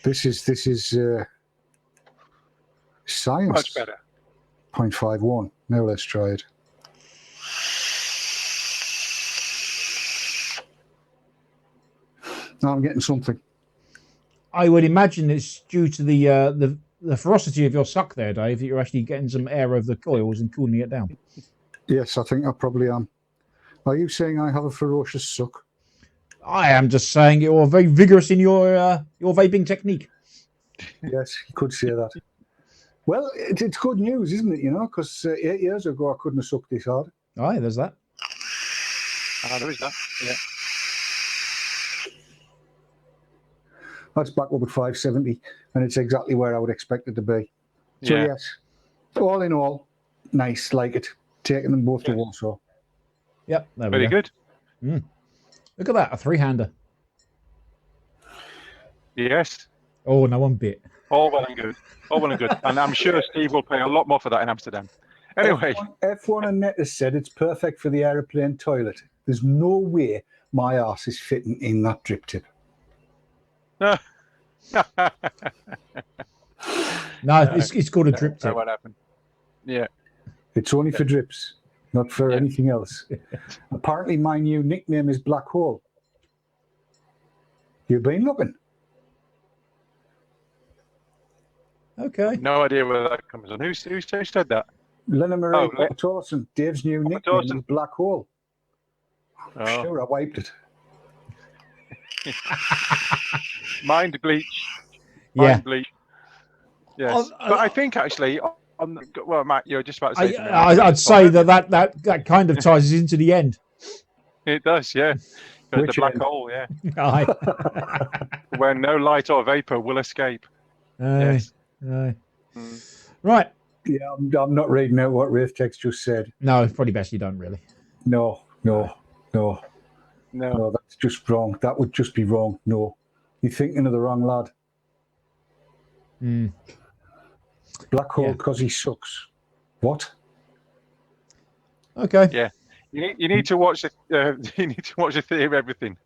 This is science. Much better. 0.51. Now let's try it. Now I'm getting something. I would imagine it's due to the ferocity of your suck there, Dave, that you're actually getting some air over the coils and cooling it down. Yes, I think I probably am. Are you saying I have a ferocious suck? I am just saying you're very vigorous in your vaping technique. Yes, you could say that. Well, it's good news, isn't it? You know, because 8 years ago I couldn't have sucked this hard. Aye, there's that. There is that. Yeah. That's back up at 570, and it's exactly where I would expect it to be. So Yeah. yes, all in all, nice, like it. Taking them both to Warsaw. Yep, there we Very go. good. Look at that, a three-hander. Yes. Oh, no one bit. All well and good. All well and good. And I'm sure Steve will pay a lot more for that in Amsterdam. Anyway. F1 and Net has said it's perfect for the aeroplane toilet. There's no way my arse is fitting in that drip tip. No, it's called a drip tip. What happened? Yeah. It's only for drips, not for anything else. Apparently, my new nickname is Black Hole. You've been looking. Okay. No idea where that comes from. Who said that? Lena Marie Oh, Thorson. Dave's new nickname Thorson. is Black Hole. Oh. Sure, I wiped it. Mind bleach. Yeah. Mind bleach. Yes. But I think actually, well, Matt, you're just about to say something. I'd say that kind of ties us into the end. It does, yeah. The Which black end? hole, yeah. Aye. Where no light or vapor will escape. Aye. Yes. Aye. Mm. Right. Yeah, I'm not reading out what Wraithtext just said. No, it's probably best you don't really. No, No. that's just wrong. That would just be wrong. No. You're thinking of the wrong lad. Mm. Black hole because he sucks. What? Okay. Yeah. You need to watch the you need to watch the Theory of Everything,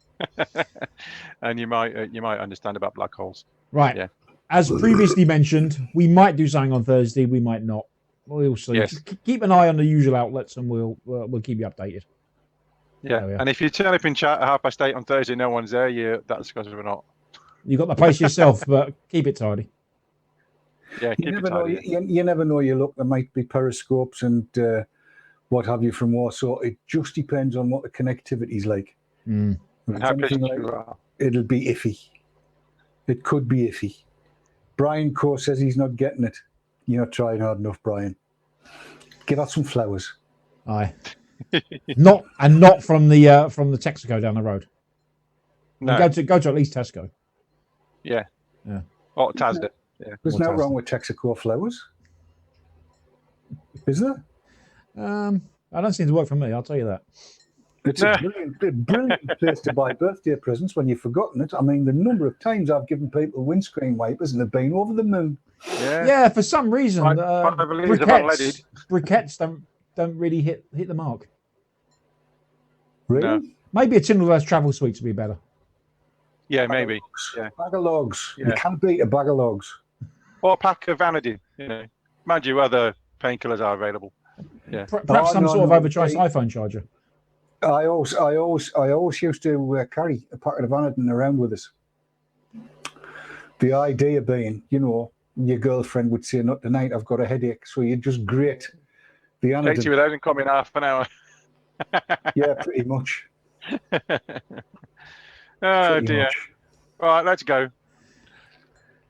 and you might understand about black holes. Right. Yeah. As previously mentioned, we might do something on Thursday. We might not. We'll see. Yes. Just keep an eye on the usual outlets, and we'll keep you updated. Yeah. There we are. And if you turn up in chat at 8:30 on Thursday, no one's there. That's because we're not. You got the place yourself, but keep it tidy. Yeah. You never know. You never know. You look. There might be periscopes and what have you from Warsaw. It just depends on what the connectivity's like. Mm. If And it's how anything pissed like you that, are. it'll be iffy. It could be iffy. Brian Core says he's not getting it. You're not trying hard enough, Brian. Give out some flowers. Aye. not from the Texaco down the road. No. Go to at least Tesco. Yeah. Yeah. Or Tasda. Yeah. There's Or no Tasman. wrong with Texaco flowers. Is there? I don't seem to work for me. I'll tell you that. It's No. a brilliant place to buy birthday presents when you've forgotten it. I mean, the number of times I've given people windscreen wipers and they've been over the moon. Yeah. Yeah, for some reason, I believe it's unleaded. briquettes don't really hit the mark. Really? No. Maybe a tin of those travel sweets would be better. Yeah, maybe. Yeah. Bag of logs. You Yeah. can't beat a bag of logs. Or a pack of Vanadin. Mind you, other painkillers are available. Yeah. Perhaps some sort of overpriced iPhone charger. I always used to carry a packet of Vanadin around with us. The idea being, your girlfriend would say, "Not tonight, I've got a headache," so you just grate the Takes Vanadin. you without coming half an hour. Yeah, pretty much. Oh Pretty dear. much. Right, let's go.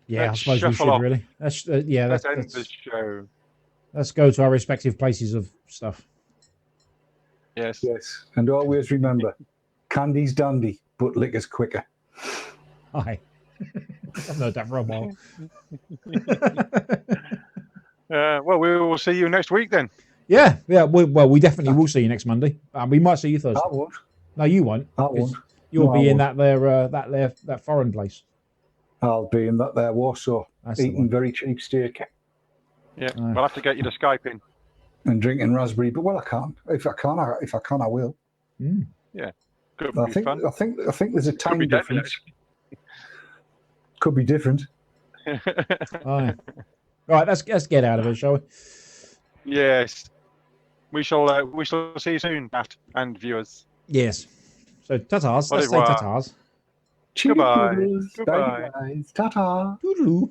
Yeah, Let's I suppose we shuffle should off. really. Let's Let's end the show. let's go to our respective places of stuff. Yes. Yes, and always remember, candy's dandy, but liquor's quicker. Hi. I've heard that for a while. Well, we will see you next week then. Yeah. We definitely will see you next Monday. We might see you Thursday. I won't. No, you won't. I 'cause won't. You'll No, be I in won't. that foreign place. I'll be in that there Warsaw, That's the eating one. very cheap steak Yeah. We'll have to get you to Skype in. and drinking raspberry. But I can't. If I can, I will. Mm. Could I be think fun. I think there's a Could tiny be deadly, difference. Could be different. Aye. Right, let's get out of here, shall we? Yes. We shall see you soon, Matt and viewers. Yes. So tatars. Au Let's say revoir. tatars. Cheers. Goodbye. Bye, Goodbye. guys. Ta-ta. Toodaloo.